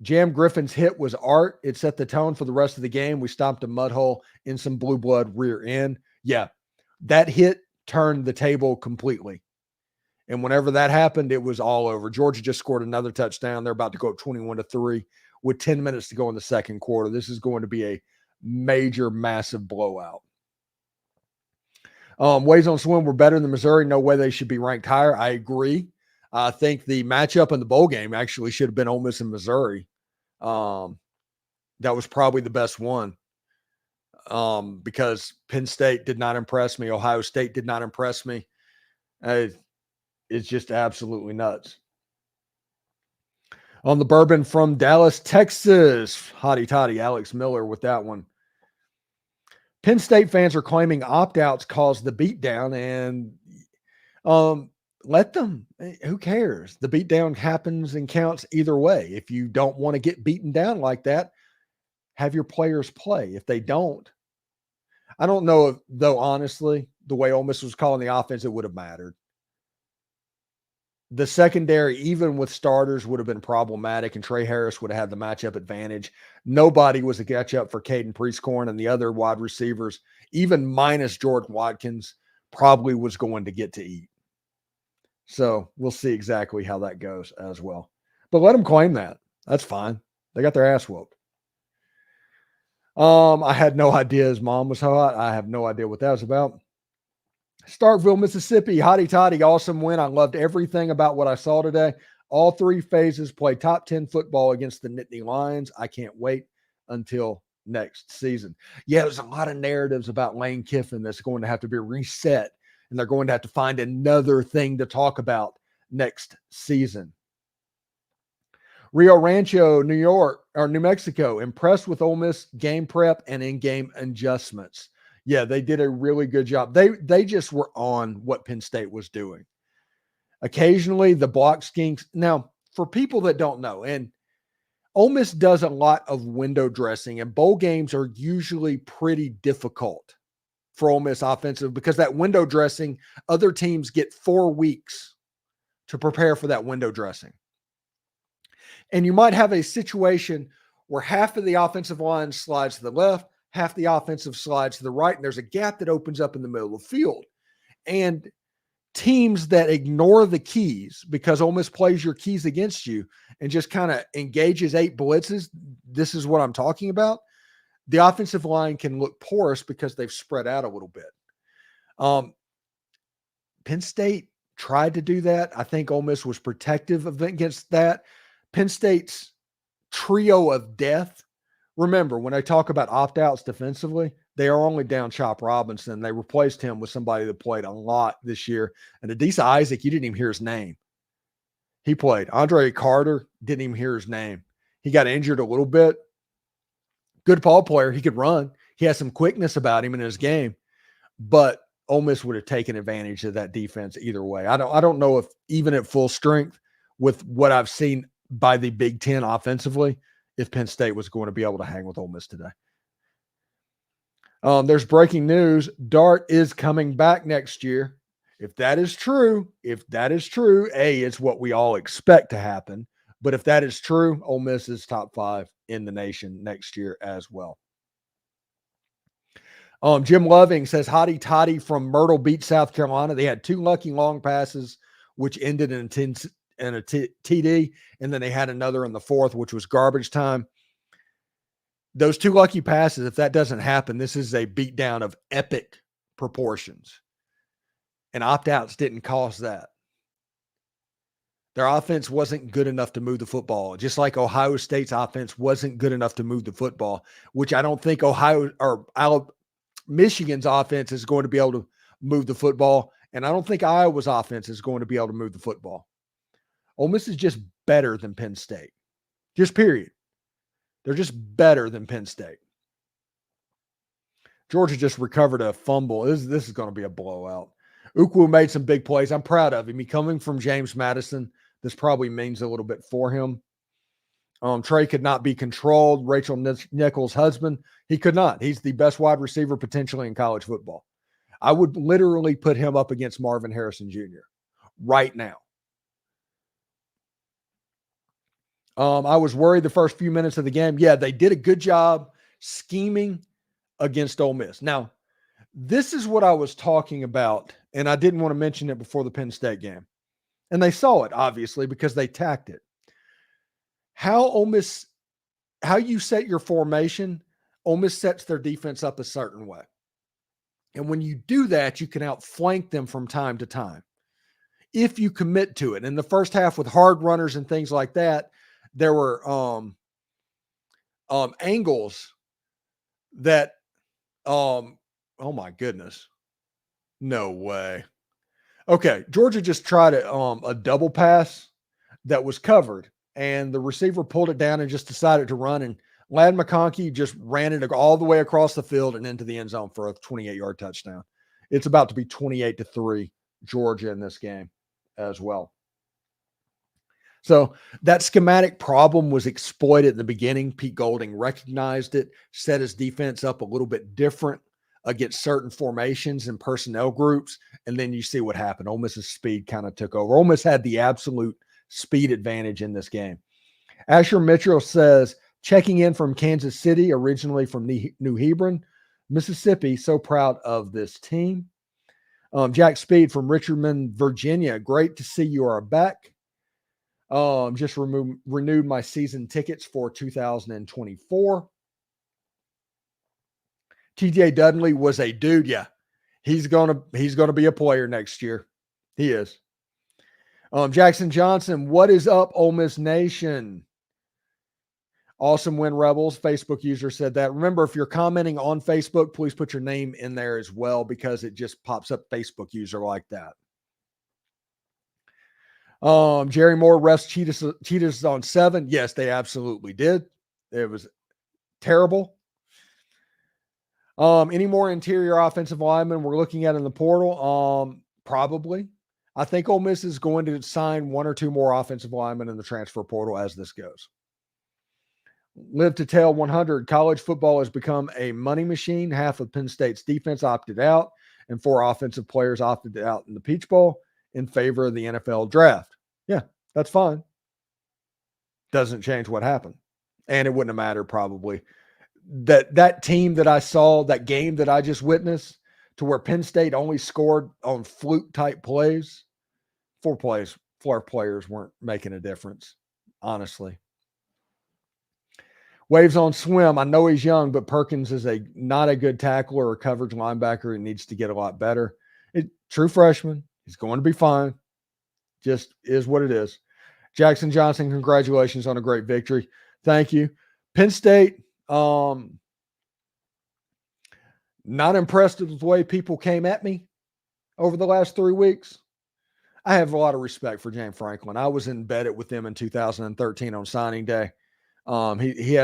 Jam Griffin's hit was art. It set the tone for the rest of the game. We stopped a mud hole in some blue blood rear end. Yeah, that hit turned the table completely. And whenever that happened, it was all over. Georgia just scored another touchdown. They're about to go up 21-3 with 10 minutes to go in the second quarter. This is going to be a major, massive blowout. Ways on Swim were better than Missouri. No way they should be ranked higher. I agree. I think the matchup in the bowl game actually should have been Ole Miss and Missouri. That was probably the best one because Penn State did not impress me. Ohio State did not impress me. It's just absolutely nuts. On the bourbon from Dallas, Texas. Hotty toddy, Alex Miller with that one. Penn State fans are claiming opt-outs caused the beatdown, and let them. Who cares? The beatdown happens and counts either way. If you don't want to get beaten down like that, have your players play. If they don't, I don't know, though, honestly, the way Ole Miss was calling the offense, it would have mattered. The secondary, even with starters, would have been problematic, and Trey Harris would have had the matchup advantage. Nobody was a catch-up for Caden Prieskorn and the other wide receivers, even minus Jordan Watkins, probably was going to get to eat. So we'll see exactly how that goes as well. But let them claim that. That's fine. They got their ass whooped. I had no idea his mom was hot. I have no idea what that was about. Starkville, Mississippi, hotty toddy, awesome win. I loved everything about what I saw today. All three phases play top 10 football against the Nittany Lions. I can't wait until next season. Yeah, there's a lot of narratives about Lane Kiffin that's going to have to be reset, and they're going to have to find another thing to talk about next season. Rio Rancho, New Mexico, impressed with Ole Miss game prep and in-game adjustments. Yeah, they did a really good job. They just were on what Penn State was doing. Occasionally, the block schemes. Now, for people that don't know, and Ole Miss does a lot of window dressing, and bowl games are usually pretty difficult for Ole Miss offensive because that window dressing, other teams get 4 weeks to prepare for that window dressing. And you might have a situation where half of the offensive line slides to the left, half the offensive slides to the right, and there's a gap that opens up in the middle of the field. And teams that ignore the keys because Ole Miss plays your keys against you and just kind of engages 8 blitzes, this is what I'm talking about. The offensive line can look porous because they've spread out a little bit. Penn State tried to do that. I think Ole Miss was protective against that. Penn State's trio of death. Remember, when I talk about opt-outs defensively, they are only down Chop Robinson. They replaced him with somebody that played a lot this year. And Adisa Isaac, you didn't even hear his name. He played. Andre Carter, didn't even hear his name. He got injured a little bit. Good ball player. He could run. He has some quickness about him in his game. But Ole Miss would have taken advantage of that defense either way. I don't know if even at full strength with what I've seen by the Big Ten offensively, if Penn State was going to be able to hang with Ole Miss today. There's breaking news. Dart is coming back next year. If that is true, it's what we all expect to happen. But if that is true, Ole Miss is top 5 in the nation next year as well. Jim Loving says, hotty toddy from Myrtle Beach, South Carolina. They had 2 lucky long passes, which ended in a TD, and then they had another in the 4th, which was garbage time. Those 2 lucky passes, if that doesn't happen, this is a beatdown of epic proportions. And opt-outs didn't cause that. Their offense wasn't good enough to move the football, just like Ohio State's offense wasn't good enough to move the football, which I don't think Michigan's offense is going to be able to move the football, and I don't think Iowa's offense is going to be able to move the football. Ole Miss is just better than Penn State. Just period. They're just better than Penn State. Georgia just recovered a fumble. This is going to be a blowout. Ukwu made some big plays. I'm proud of him. He coming from James Madison. This probably means a little bit for him. Trey could not be controlled. Rachel Nichols' husband, he could not. He's the best wide receiver potentially in college football. I would literally put him up against Marvin Harrison Jr. right now. I was worried the first few minutes of the game. Yeah, they did a good job scheming against Ole Miss. Now, this is what I was talking about, and I didn't want to mention it before the Penn State game. And they saw it, obviously, because they tacked it. How you set your formation, Ole Miss sets their defense up a certain way. And when you do that, you can outflank them from time to time if you commit to it. In the first half with hard runners and things like that, there were angles that, oh my goodness. No way. Okay, Georgia just tried a double pass that was covered, and the receiver pulled it down and just decided to run, and Ladd McConkey just ran it all the way across the field and into the end zone for a 28-yard touchdown. It's about to be 28-3 Georgia in this game as well. So that schematic problem was exploited in the beginning. Pete Golding recognized it, set his defense up a little bit different against certain formations and personnel groups, and then you see what happened. Ole Miss's speed kind of took over. Ole Miss had the absolute speed advantage in this game. Asher Mitchell says, checking in from Kansas City, originally from New Hebron, Mississippi, so proud of this team. Jack Speed from Richmond, Virginia. Great to see you are back. Just renewed my season tickets for 2024. TJ Dudley was a dude. Yeah, he's gonna be a player next year. He is. Jackson Johnson, what is up, Ole Miss Nation? Awesome win, Rebels. Facebook user said that. Remember, if you're commenting on Facebook, please put your name in there as well, because it just pops up Facebook user like that. Jerry Moore refs cheetahs on 7. Yes, they absolutely did. It was terrible. Any more interior offensive linemen we're looking at in the portal? Probably. I think Ole Miss is going to sign 1 or 2 more offensive linemen in the transfer portal as this goes. Live to tell 100. College football has become a money machine. Half of Penn State's defense opted out, and 4 offensive players opted out in the Peach Bowl in favor of the NFL draft. Yeah, that's fine. Doesn't change what happened. And it wouldn't have mattered probably. That team that I saw, that game that I just witnessed, to where Penn State only scored on fluke-type plays, 4 players weren't making a difference, honestly. Waves on swim. I know he's young, but Perkins is not a good tackler or coverage linebacker. It needs to get a lot better. True freshman. He's going to be fine. Just is what it is. Jackson Johnson, congratulations on a great victory. Thank you. Penn State, not impressed with the way people came at me over the last 3 weeks. I have a lot of respect for James Franklin. I was embedded with him in 2013 on signing day. He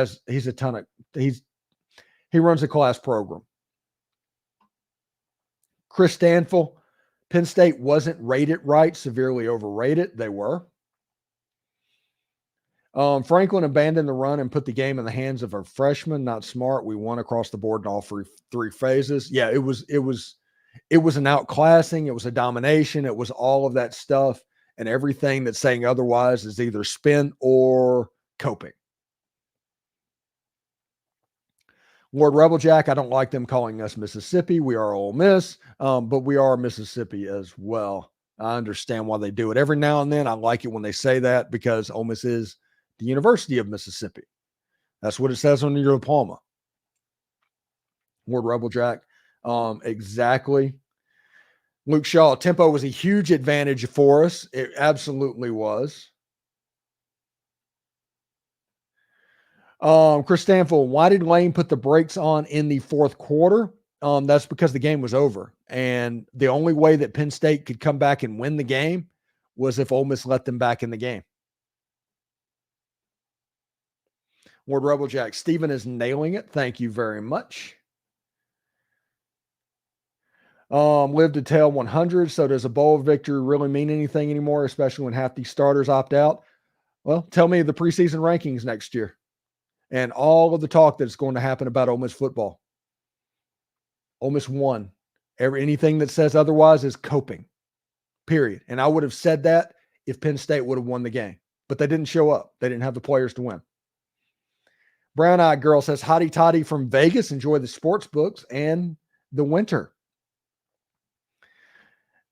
runs a class program. Chris Stanfill, Penn State wasn't rated right, severely overrated. They were. Franklin abandoned the run and put the game in the hands of a freshman. Not smart. We won across the board in all 3 phases. Yeah, it was an outclassing. It was a domination. It was all of that stuff, and everything that's saying otherwise is either spin or coping. Lord Rebeljack, I don't like them calling us Mississippi. We are Ole Miss, but we are Mississippi as well. I understand why they do it. Every now and then, I like it when they say that, because Ole Miss is the University of Mississippi. That's what it says on your diploma. Lord Rebeljack, exactly. Luke Shaw, tempo was a huge advantage for us. It absolutely was. Chris Stanfield, why did Lane put the brakes on in the 4th quarter? That's because the game was over. And the only way that Penn State could come back and win the game was if Ole Miss let them back in the game. Lord Rebeljack, Stephen is nailing it. Thank you very much. Live to tell 100. So does a bowl victory really mean anything anymore, especially when half these starters opt out? Well, tell me the preseason rankings next year and all of the talk that's going to happen about Ole Miss football. Ole Miss won. Anything that says otherwise is coping, period. And I would have said that if Penn State would have won the game, but they didn't show up. They didn't have the players to win. Brown Eyed Girl says, hotty toddy from Vegas. Enjoy the sports books and the winter.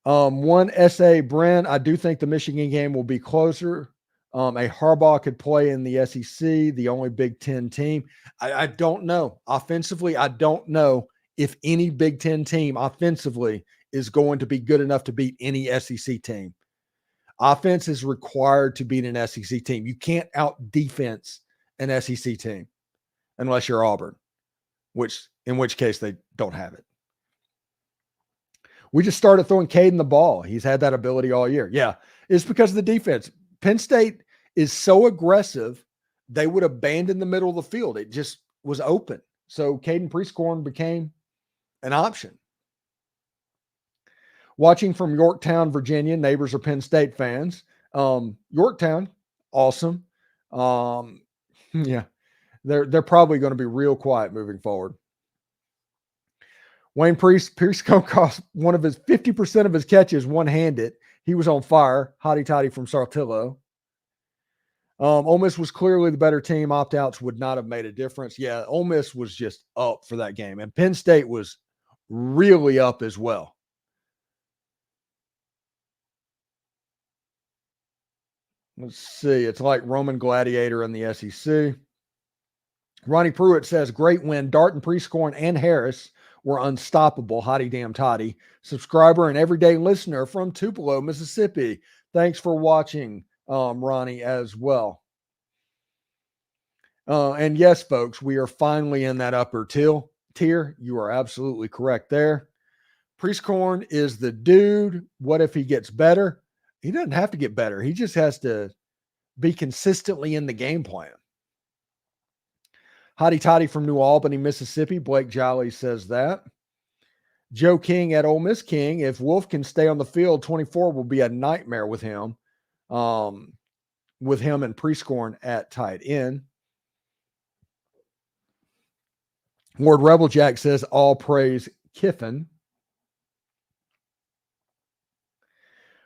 One essay, Bren, I do think the Michigan game will be closer. A Harbaugh could play in the SEC, the only Big Ten team. I don't know. Offensively, I don't know if any Big Ten team offensively is going to be good enough to beat any SEC team. Offense is required to beat an SEC team. You can't out-defense an SEC team unless you're Auburn, in which case they don't have it. We just started throwing Caden the ball. He's had that ability all year. Yeah, it's because of the defense. Penn State is so aggressive, they would abandon the middle of the field. It just was open. So Caden Prieskorn became an option. Watching from Yorktown, Virginia. Neighbors are Penn State fans. Yorktown, awesome. Yeah, they're probably going to be real quiet moving forward. Wayne Prieskorn cost 50% of his catches one-handed. He was on fire. Hotty toddy from Sartillo. Ole Miss was clearly the better team. Opt-outs would not have made a difference. Yeah, Ole Miss was just up for that game. And Penn State was really up as well. Let's see. It's like Roman Gladiator in the SEC. Ronnie Pruitt says, great win. Dart and Prieskorn and Harris were unstoppable. Hottie damn toddy. Subscriber and everyday listener from Tupelo, Mississippi. Thanks for watching, Ronnie, as well. And yes, folks, we are finally in that upper tier. You are absolutely correct there. Prieskorn is the dude. What if he gets better? He doesn't have to get better. He just has to be consistently in the game plan. Hottie Toddy from New Albany, Mississippi. Blake Jolly says that. Joe King at Ole Miss King. If Wolf can stay on the field, 24 will be a nightmare with him. With him and Prieskorn at tight end. Lord Rebel Jack says, all praise Kiffin.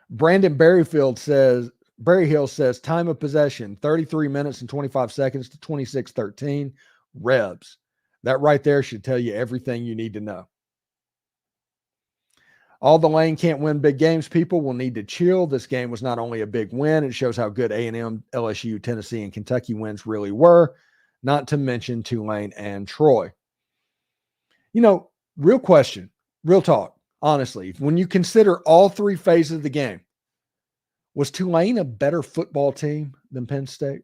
Brandon Berryhill says, time of possession, 33 minutes and 25 seconds to 26-13. Rebs. That right there should tell you everything you need to know. All the lane can't win big games. People will need to chill. This game was not only a big win, it shows how good A&M, LSU, Tennessee, and Kentucky wins really were, not to mention Tulane and Troy. You know, real question, real talk, honestly, when you consider all three phases of the game, was Tulane a better football team than Penn State?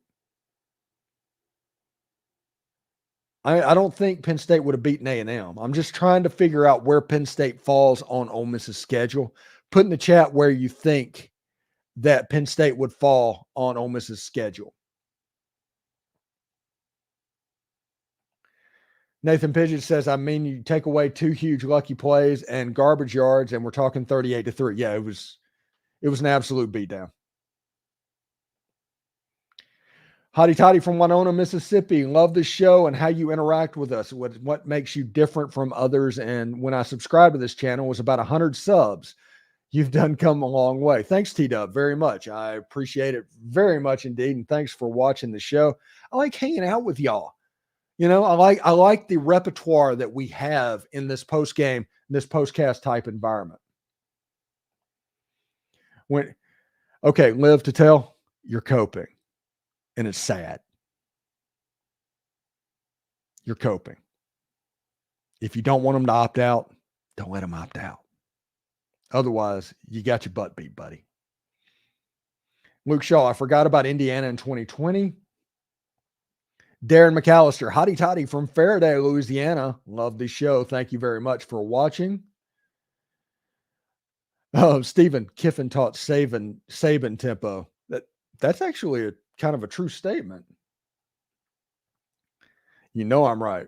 I don't think Penn State would have beaten A&M. I'm just trying to figure out where Penn State falls on Ole Miss's schedule. Put in the chat where you think that Penn State would fall on Ole Miss's schedule. Nathan Pidgeot says, I mean, you take away two huge lucky plays and garbage yards, and we're talking 38-3. Yeah, it was an absolute beatdown. Hottie Toddy from Winona, Mississippi. Love the show and how you interact with us. What makes you different from others? And when I subscribed to this channel, it was about 100 subs. You've done come a long way. Thanks, T-Dub, very much. I appreciate it very much indeed. And thanks for watching the show. I like hanging out with y'all. You know, I like the repertoire that we have in this post-game, this postcast type environment. Live to tell, you're coping. And it's sad. You're coping. If you don't want them to opt out, don't let them opt out. Otherwise, you got your butt beat, buddy. Luke Shaw, I forgot about Indiana in 2020. Darren McAllister, Hottie Toddy from Faraday, Louisiana. Love the show. Thank you very much for watching. Stephen Kiffin taught Saban tempo. That's actually a kind of a true statement. You know I'm right.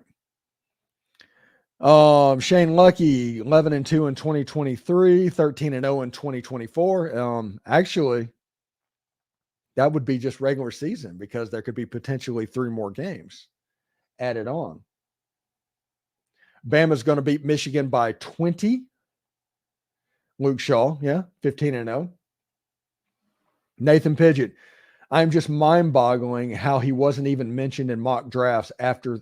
Shane Lucky, 11-2 in 2023, 13-0 in 2024. Actually, that would be just regular season because there could be potentially 3 more games added on. Bama's going to beat Michigan by 20. Luke Shaw, 15-0. Nathan Pidgeot, I'm just mind-boggling how he wasn't even mentioned in mock drafts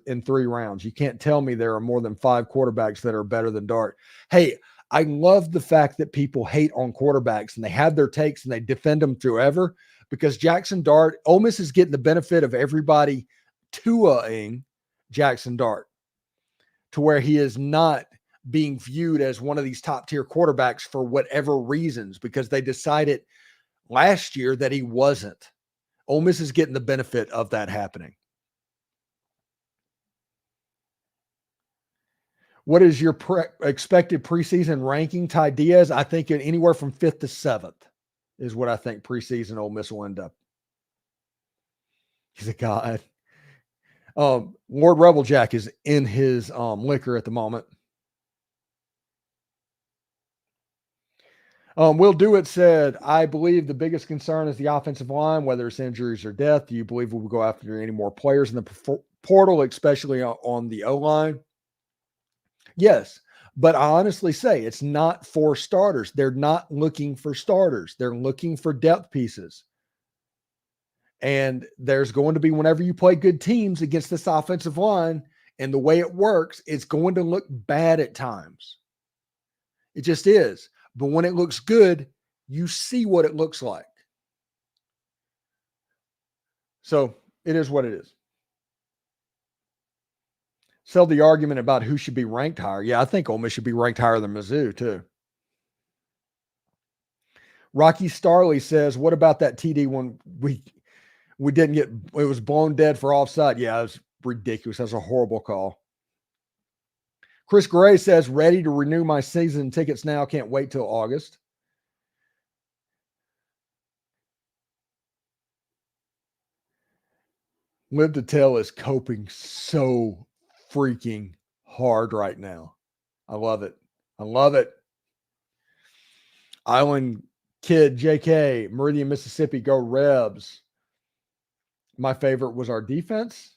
in 3 rounds. You can't tell me there are more than 5 quarterbacks that are better than Dart. Hey, I love the fact that people hate on quarterbacks and they have their takes and they defend them forever because Jaxson Dart, Ole Miss is getting the benefit of everybody Tua-ing Jaxson Dart to where he is not being viewed as one of these top-tier quarterbacks for whatever reasons because they decided last year that he wasn't. Ole Miss is getting the benefit of that happening. What is your expected preseason ranking? Ty Diaz, I think anywhere from 5th to 7th is what I think preseason Ole Miss will end up. He's a god. Lord Rebel Jack is in his liquor at the moment. Will Do It said, I believe the biggest concern is the offensive line, whether it's injuries or death. Do you believe we will go after any more players in the portal, especially on the O-line? Yes, but I honestly say it's not for starters. They're not looking for starters. They're looking for depth pieces. And there's going to be, whenever you play good teams against this offensive line and the way it works, it's going to look bad at times. It just is. But when it looks good, you see what it looks like. So it is what it is. Sell the argument about who should be ranked higher. Yeah, I think Ole Miss should be ranked higher than Mizzou, too. Rocky Starley says, what about that TD when we didn't get, it was blown dead for offside? Yeah, it was ridiculous. That's a horrible call. Chris Gray says, ready to renew my season tickets now. Can't wait till August. Live to Tell is coping so freaking hard right now. I love it. I love it. Island Kid, JK, Meridian, Mississippi, go Rebs. My favorite was our defense.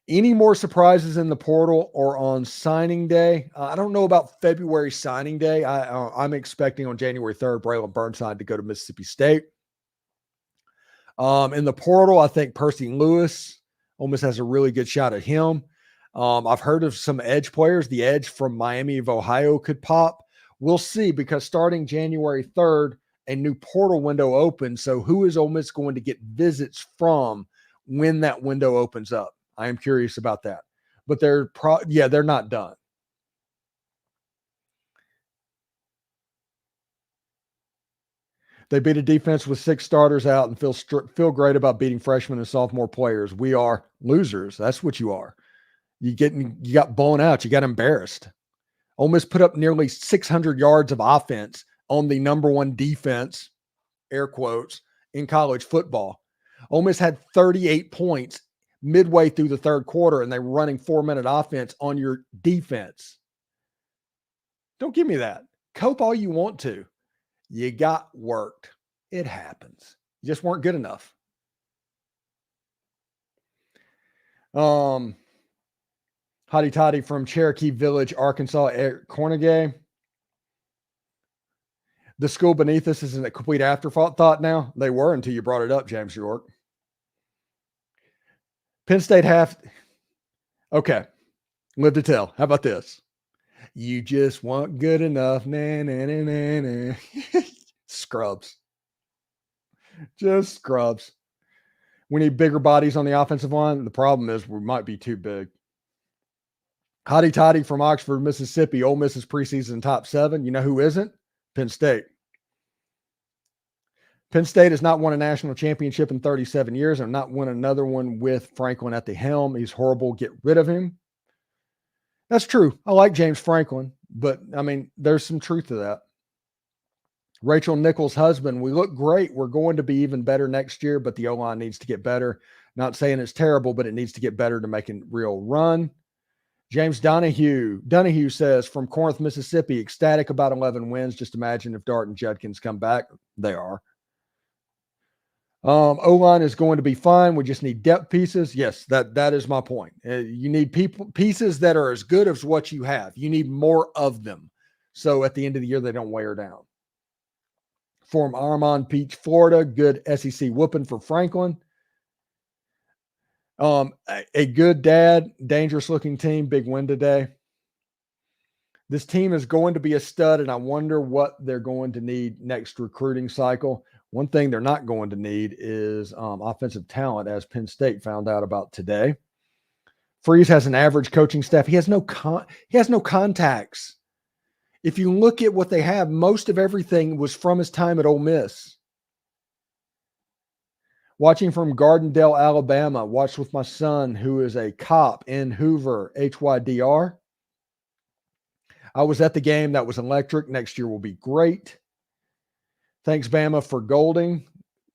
Any more surprises in the portal or on signing day? I don't know about February signing day. I'm expecting on January 3rd, Braylon Burnside to go to Mississippi State. In the portal, I think Percy Lewis almost has a really good shot at him. I've heard of some edge players. The edge from Miami of Ohio could pop. We'll see, because starting January 3rd, a new portal window opens. So who is Ole Miss going to get visits from when that window opens up? I am curious about that. But they're not done. They beat a defense with 6 starters out and feel great about beating freshmen and sophomore players. We are losers. That's what you are. You got blown out. You got embarrassed. Ole Miss put up nearly 600 yards of offense on the number 1 defense, air quotes, in college football. Ole Miss had 38 points midway through the third quarter, and they were running 4-minute offense on your defense. Don't give me that. Cope all you want to. You got worked. It happens. You just weren't good enough. Hotty Toddy from Cherokee Village, Arkansas, Cornegay. The school beneath us isn't a complete afterthought now. They were until you brought it up, James York. Penn State okay. Live to tell. How about this? You just weren't good enough. Nah, nah, nah, nah, nah. Scrubs. Just scrubs. We need bigger bodies on the offensive line. The problem is we might be too big. Hotty Toddy from Oxford, Mississippi. Ole Miss's preseason top 7. You know who isn't? Penn State. Penn State has not won a national championship in 37 years and not won another one with Franklin at the helm. He's horrible. Get rid of him. That's true. I like James Franklin, but I mean, there's some truth to that. Rachel Nichols' husband, we look great. We're going to be even better next year, but the O-line needs to get better. Not saying it's terrible, but it needs to get better to make a real run. James Donahue says, from Corinth, Mississippi, ecstatic about 11 wins. Just imagine if Dart and Judkins come back. They are. O-line is going to be fine. We just need depth pieces. Yes, that is my point. You need pieces that are as good as what you have. You need more of them. So at the end of the year, they don't wear down. From Armand Beach, Florida, good SEC whooping for Franklin. A good dad, dangerous looking team, big win today. This team is going to be a stud, and I wonder what they're going to need next recruiting cycle. One thing they're not going to need is offensive talent, as Penn State found out about today. Freeze has an average coaching staff. He has no contacts. If you look at what they have, most of everything was from his time at Ole Miss. Watching from Gardendale, Alabama. Watched with my son, who is a cop in Hoover, HYDR. I was at the game. That was electric. Next year will be great. Thanks, Bama, for Golding.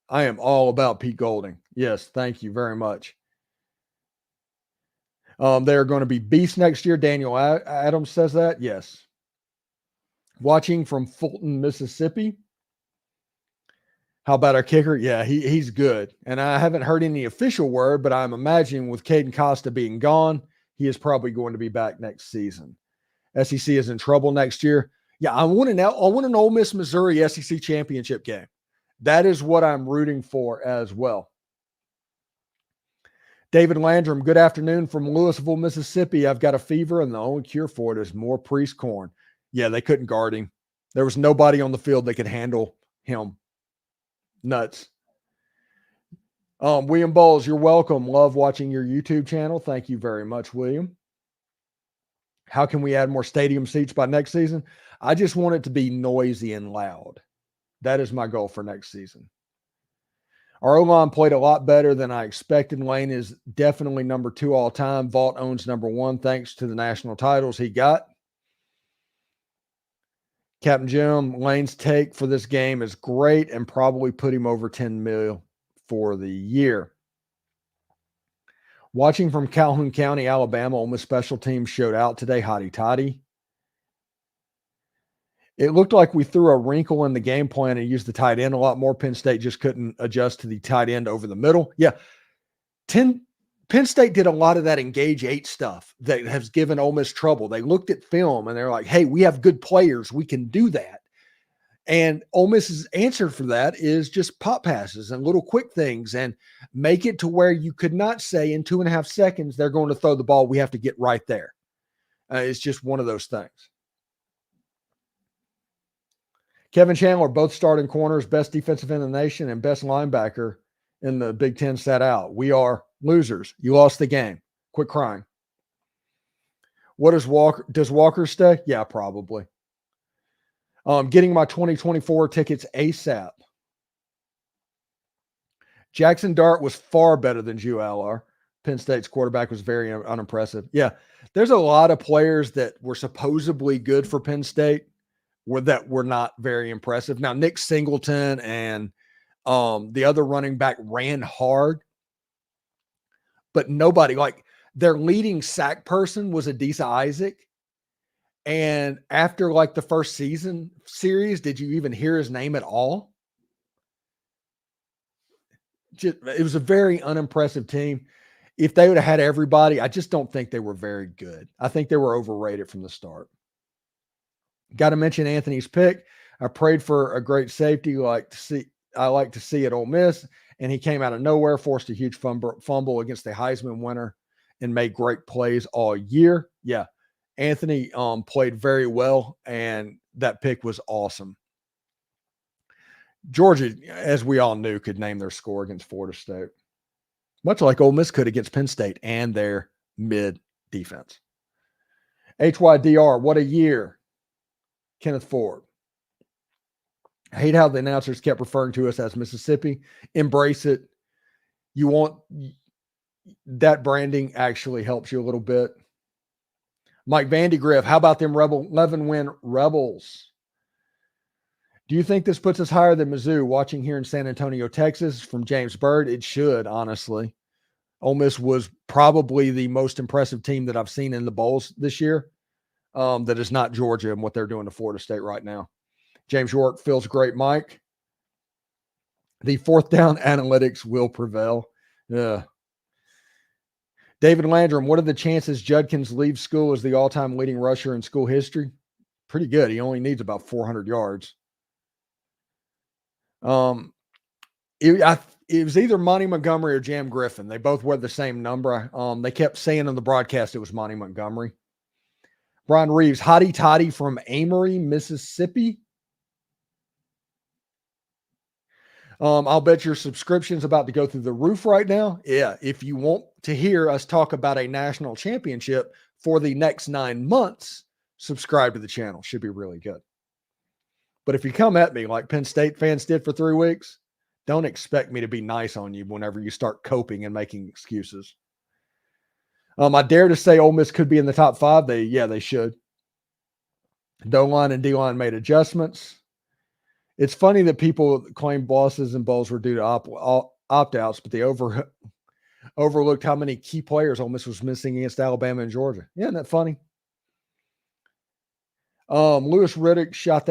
I am all about Pete Golding. Yes, thank you very much. They're going to be beasts next year. Daniel Adams says that. Yes. Watching from Fulton, Mississippi. How about our kicker? Yeah, he's good. And I haven't heard any official word, but I'm imagining with Caden Costa being gone, he is probably going to be back next season. SEC is in trouble next year. Yeah, I want an Ole Miss, Missouri SEC championship game. That is what I'm rooting for as well. David Landrum, good afternoon from Louisville, Mississippi. I've got a fever, and the only cure for it is more Prieskorn. Yeah, they couldn't guard him. There was nobody on the field that could handle him. Nuts. William Bowles, you're welcome. Love watching your YouTube channel. Thank you very much, William. How can we add more stadium seats by next season? I just want it to be noisy and loud. That is my goal for next season. Our O-line played a lot better than I expected. Lane is definitely number 2 all time. Vaught owns number 1 thanks to the national titles he got. Captain Jim, Lane's take for this game is great and probably put him over 10 mil for the year. Watching from Calhoun County, Alabama, Ole Miss special teams showed out today. Hotty toddy. It looked like we threw a wrinkle in the game plan and used the tight end a lot more. Penn State just couldn't adjust to the tight end over the middle. Yeah. Penn State did a lot of that engage 8 stuff that has given Ole Miss trouble. They looked at film and they're like, hey, we have good players. We can do that. And Ole Miss's answer for that is just pop passes and little quick things and make it to where you could not say in 2.5 seconds they're going to throw the ball. We have to get right there. It's just one of those things. Kevin Chandler, both starting corners, best defensive end in the nation and best linebacker in the Big Ten sat out. We are losers. You lost the game. Quit crying. What is Walker? Does Walker stay? Yeah, probably. Getting my 2024 tickets ASAP. Jaxson Dart was far better than Drew Aller. Penn State's quarterback was very unimpressive. Yeah, there's a lot of players that were supposedly good for Penn State that were not very impressive. Now, Nick Singleton and the other running back ran hard, but nobody, like their leading sack person was Adisa Isaac. And after like the first season series, did you even hear his name at all? It was a very unimpressive team. If they would have had everybody, I just don't think they were very good. I think they were overrated from the start. Got to mention Anthony's pick. I prayed for a great safety I like to see at Ole Miss, and he came out of nowhere, forced a huge fumble against the Heisman winner, and made great plays all year. Yeah, Anthony played very well, and that pick was awesome. Georgia, as we all knew, could name their score against Florida State, much like Ole Miss could against Penn State and their mid defense. HYDR, what a year. Kenneth Ford. I hate how the announcers kept referring to us as Mississippi. Embrace it. You want that branding actually helps you a little bit. Mike Vandegrift, how about them 11-win Rebels? Do you think this puts us higher than Mizzou? Watching here in San Antonio, Texas from James Bird, it should, honestly. Ole Miss was probably the most impressive team that I've seen in the bowls this year. That is not Georgia and what they're doing to Florida State right now. James York feels great, Mike. The 4th down analytics will prevail. David Landrum, what are the chances Judkins leaves school as the all-time leading rusher in school history? Pretty good. He only needs about 400 yards. It was either Monty Montgomery or Jam Griffin. They both were the same number. They kept saying on the broadcast it was Monty Montgomery. Brian Reeves, hotty toddy from Amory, Mississippi. I'll bet your subscription's about to go through the roof right now. Yeah, if you want to hear us talk about a national championship for the next 9 months, subscribe to the channel. Should be really good. But if you come at me like Penn State fans did for 3 weeks, don't expect me to be nice on you whenever you start coping and making excuses. I dare to say Ole Miss could be in the top 5. They should. D-line and D-line made adjustments. It's funny that people claim losses and bowls were due to opt-outs, but they overlooked how many key players Ole Miss was missing against Alabama and Georgia. Isn't that funny? Lewis Riddick shot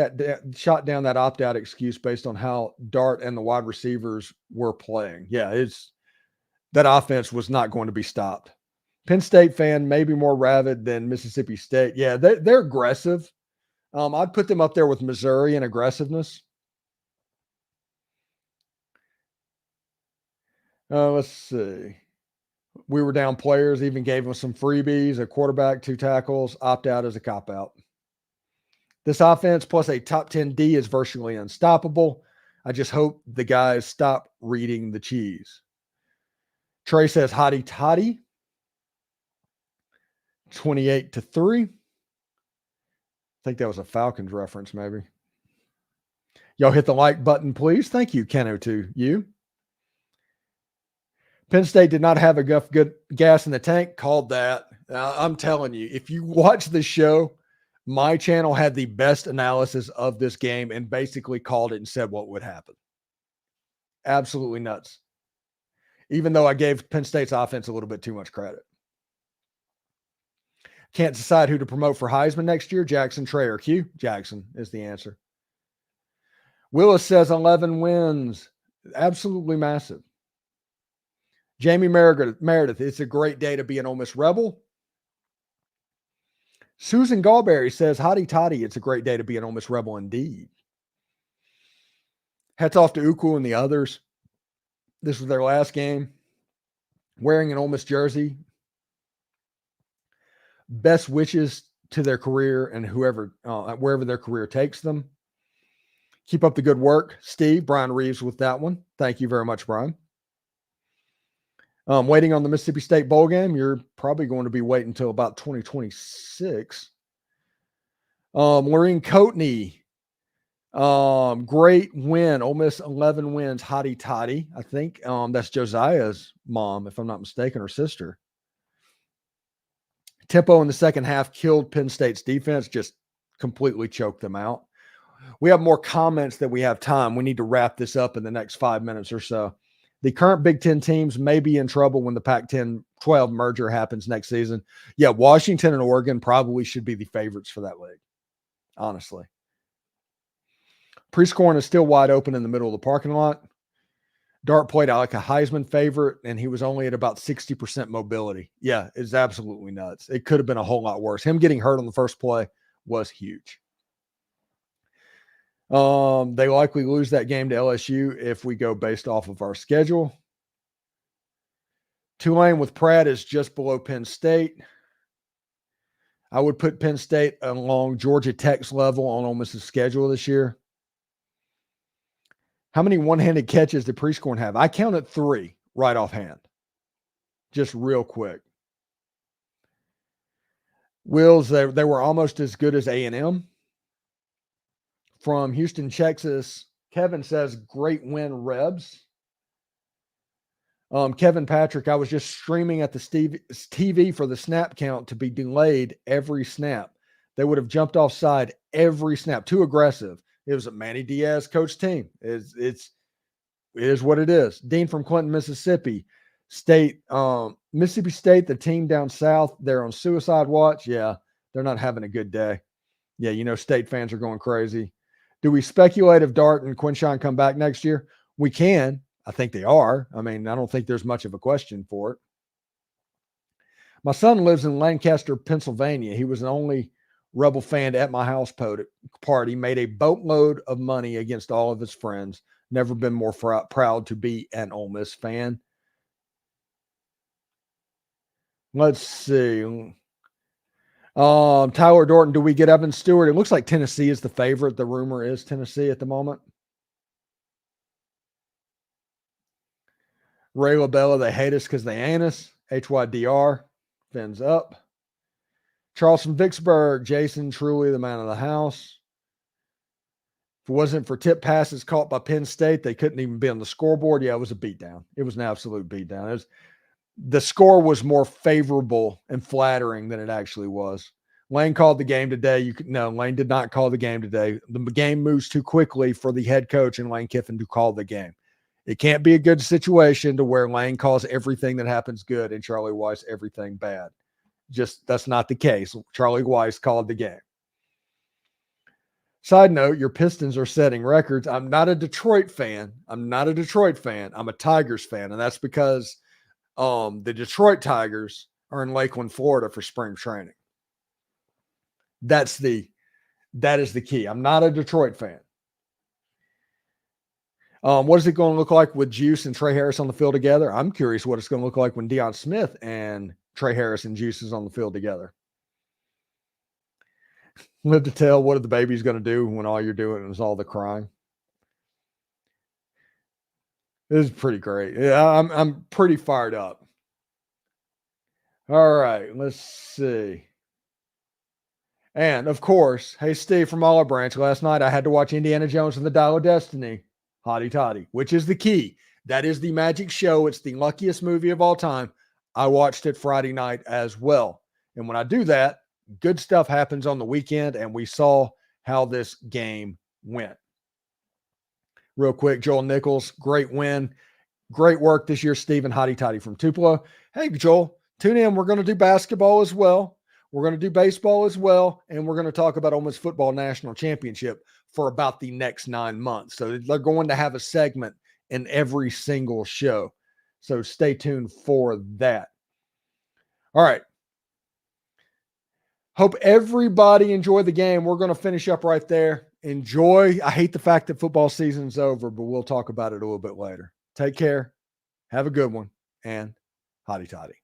down that opt-out excuse based on how Dart and the wide receivers were playing. Yeah, that offense was not going to be stopped. Penn State fan, maybe more rabid than Mississippi State. Yeah, they're aggressive. I'd put them up there with Missouri in aggressiveness. Let's see. We were down players, even gave them some freebies, a quarterback, 2 tackles, opt-out as a cop-out. This offense plus a top 10 D is virtually unstoppable. I just hope the guys stop reading the cheese. Trey says hotty toddy. 28-3. I think that was a Falcons reference, maybe. Y'all hit the like button, please. Thank you, Keno, to you. Penn State did not have enough good gas in the tank. Called that. I'm telling you, if you watch the show, my channel had the best analysis of this game and basically called it and said what would happen. Absolutely nuts. Even though I gave Penn State's offense a little bit too much credit. Can't decide who to promote for Heisman next year. Jaxson, Trey, or Q? Jaxson is the answer. Willis says 11 wins. Absolutely massive. Jamie Meredith, it's a great day to be an Ole Miss Rebel. Susan Gallberry says, hotty toddy, it's a great day to be an Ole Miss Rebel indeed. Hats off to Uku and the others. This was their last game. Wearing an Ole Miss jersey. Best wishes to their career and wherever their career takes them. Keep up the good work. Steve, Brian Reeves with that one. Thank you very much, Brian. Waiting on the Mississippi State bowl game. You're probably going to be waiting until about 2026. Maureen Coatney. Great win. Ole Miss 11 wins. Hotty toddy. I think that's Josiah's mom, if I'm not mistaken, or sister. Tempo in the second half killed Penn State's defense, just completely choked them out. We have more comments than we have time. We need to wrap this up in the next 5 minutes or so. The current Big Ten teams may be in trouble when the Pac-10-12 merger happens next season. Yeah, Washington and Oregon probably should be the favorites for that league, honestly. Prieskorn is still wide open in the middle of the parking lot. Dart played out like a Heisman favorite, and he was only at about 60% mobility. Yeah, it's absolutely nuts. It could have been a whole lot worse. Him getting hurt on the first play was huge. They likely lose that game to LSU if we go based off of our schedule. Tulane with Pratt is just below Penn State. I would put Penn State along Georgia Tech's level on Ole Miss's schedule this year. How many one-handed catches did Prieskorn have? I counted 3 right offhand. Just real quick. Wills, they were almost as good as A&M. From Houston, Texas, Kevin says, great win, Rebs. Kevin Patrick, I was just streaming at the TV for the snap count to be delayed every snap. They would have jumped offside every snap. Too aggressive. It was a Manny Diaz coach team. It is what it is. Dean from Clinton, Mississippi. Mississippi State, the team down south, they're on suicide watch. Yeah, they're not having a good day. Yeah, you know, State fans are going crazy. Do we speculate if Dart and Quinshon come back next year? We can. I think they are. I mean, I don't think there's much of a question for it. My son lives in Lancaster, Pennsylvania. He was the only Rebel fan at my house party, made a boatload of money against all of his friends. Never been more proud to be an Ole Miss fan. Let's see. Tyler Dorton, do we get Evan Stewart? It looks like Tennessee is the favorite. The rumor is Tennessee at the moment. Ray LaBella, they hate us because they ain't us. HYDR, fins up. Charles from Vicksburg, Jason, truly the man of the house. If it wasn't for tip passes caught by Penn State, they couldn't even be on the scoreboard. Yeah, it was a beatdown. It was an absolute beatdown. The score was more favorable and flattering than it actually was. Lane called the game today. No, Lane did not call the game today. The game moves too quickly for the head coach and Lane Kiffin to call the game. It can't be a good situation to where Lane calls everything that happens good and Charlie Weiss everything bad. Just that's not the case. Charlie Weiss called the game. Side note, your Pistons are setting records. I'm not a Detroit fan. I'm a Tigers fan, and that's because the Detroit Tigers are in Lakeland, Florida for spring training. That is the key. I'm not a Detroit fan. What is it going to look like with Juice and Trey Harris on the field together? I'm curious what it's going to look like when Deion Smith and Trey Harris and Juice is on the field together. Live to tell, what are the babies going to do when all you're doing is all the crying? This is pretty great. Yeah, I'm pretty fired up. All right, let's see. And of course, hey Steve from Olive Branch, last night I had to watch Indiana Jones and the Dial of Destiny. Hotty toddy, which is the key. That is the magic show. It's the luckiest movie of all time. I watched it Friday night as well. And when I do that, good stuff happens on the weekend, and we saw how this game went. Real quick, Joel Nichols, great win. Great work this year, Stephen Hotty Toddy from Tupelo. Hey, Joel, tune in. We're going to do basketball as well. We're going to do baseball as well. And we're going to talk about Ole Miss Football National Championship for about the next 9 months. So they're going to have a segment in every single show. So stay tuned for that. All right. Hope everybody enjoyed the game. We're going to finish up right there. Enjoy. I hate the fact that football season's over, but we'll talk about it a little bit later. Take care. Have a good one. And hotty toddy.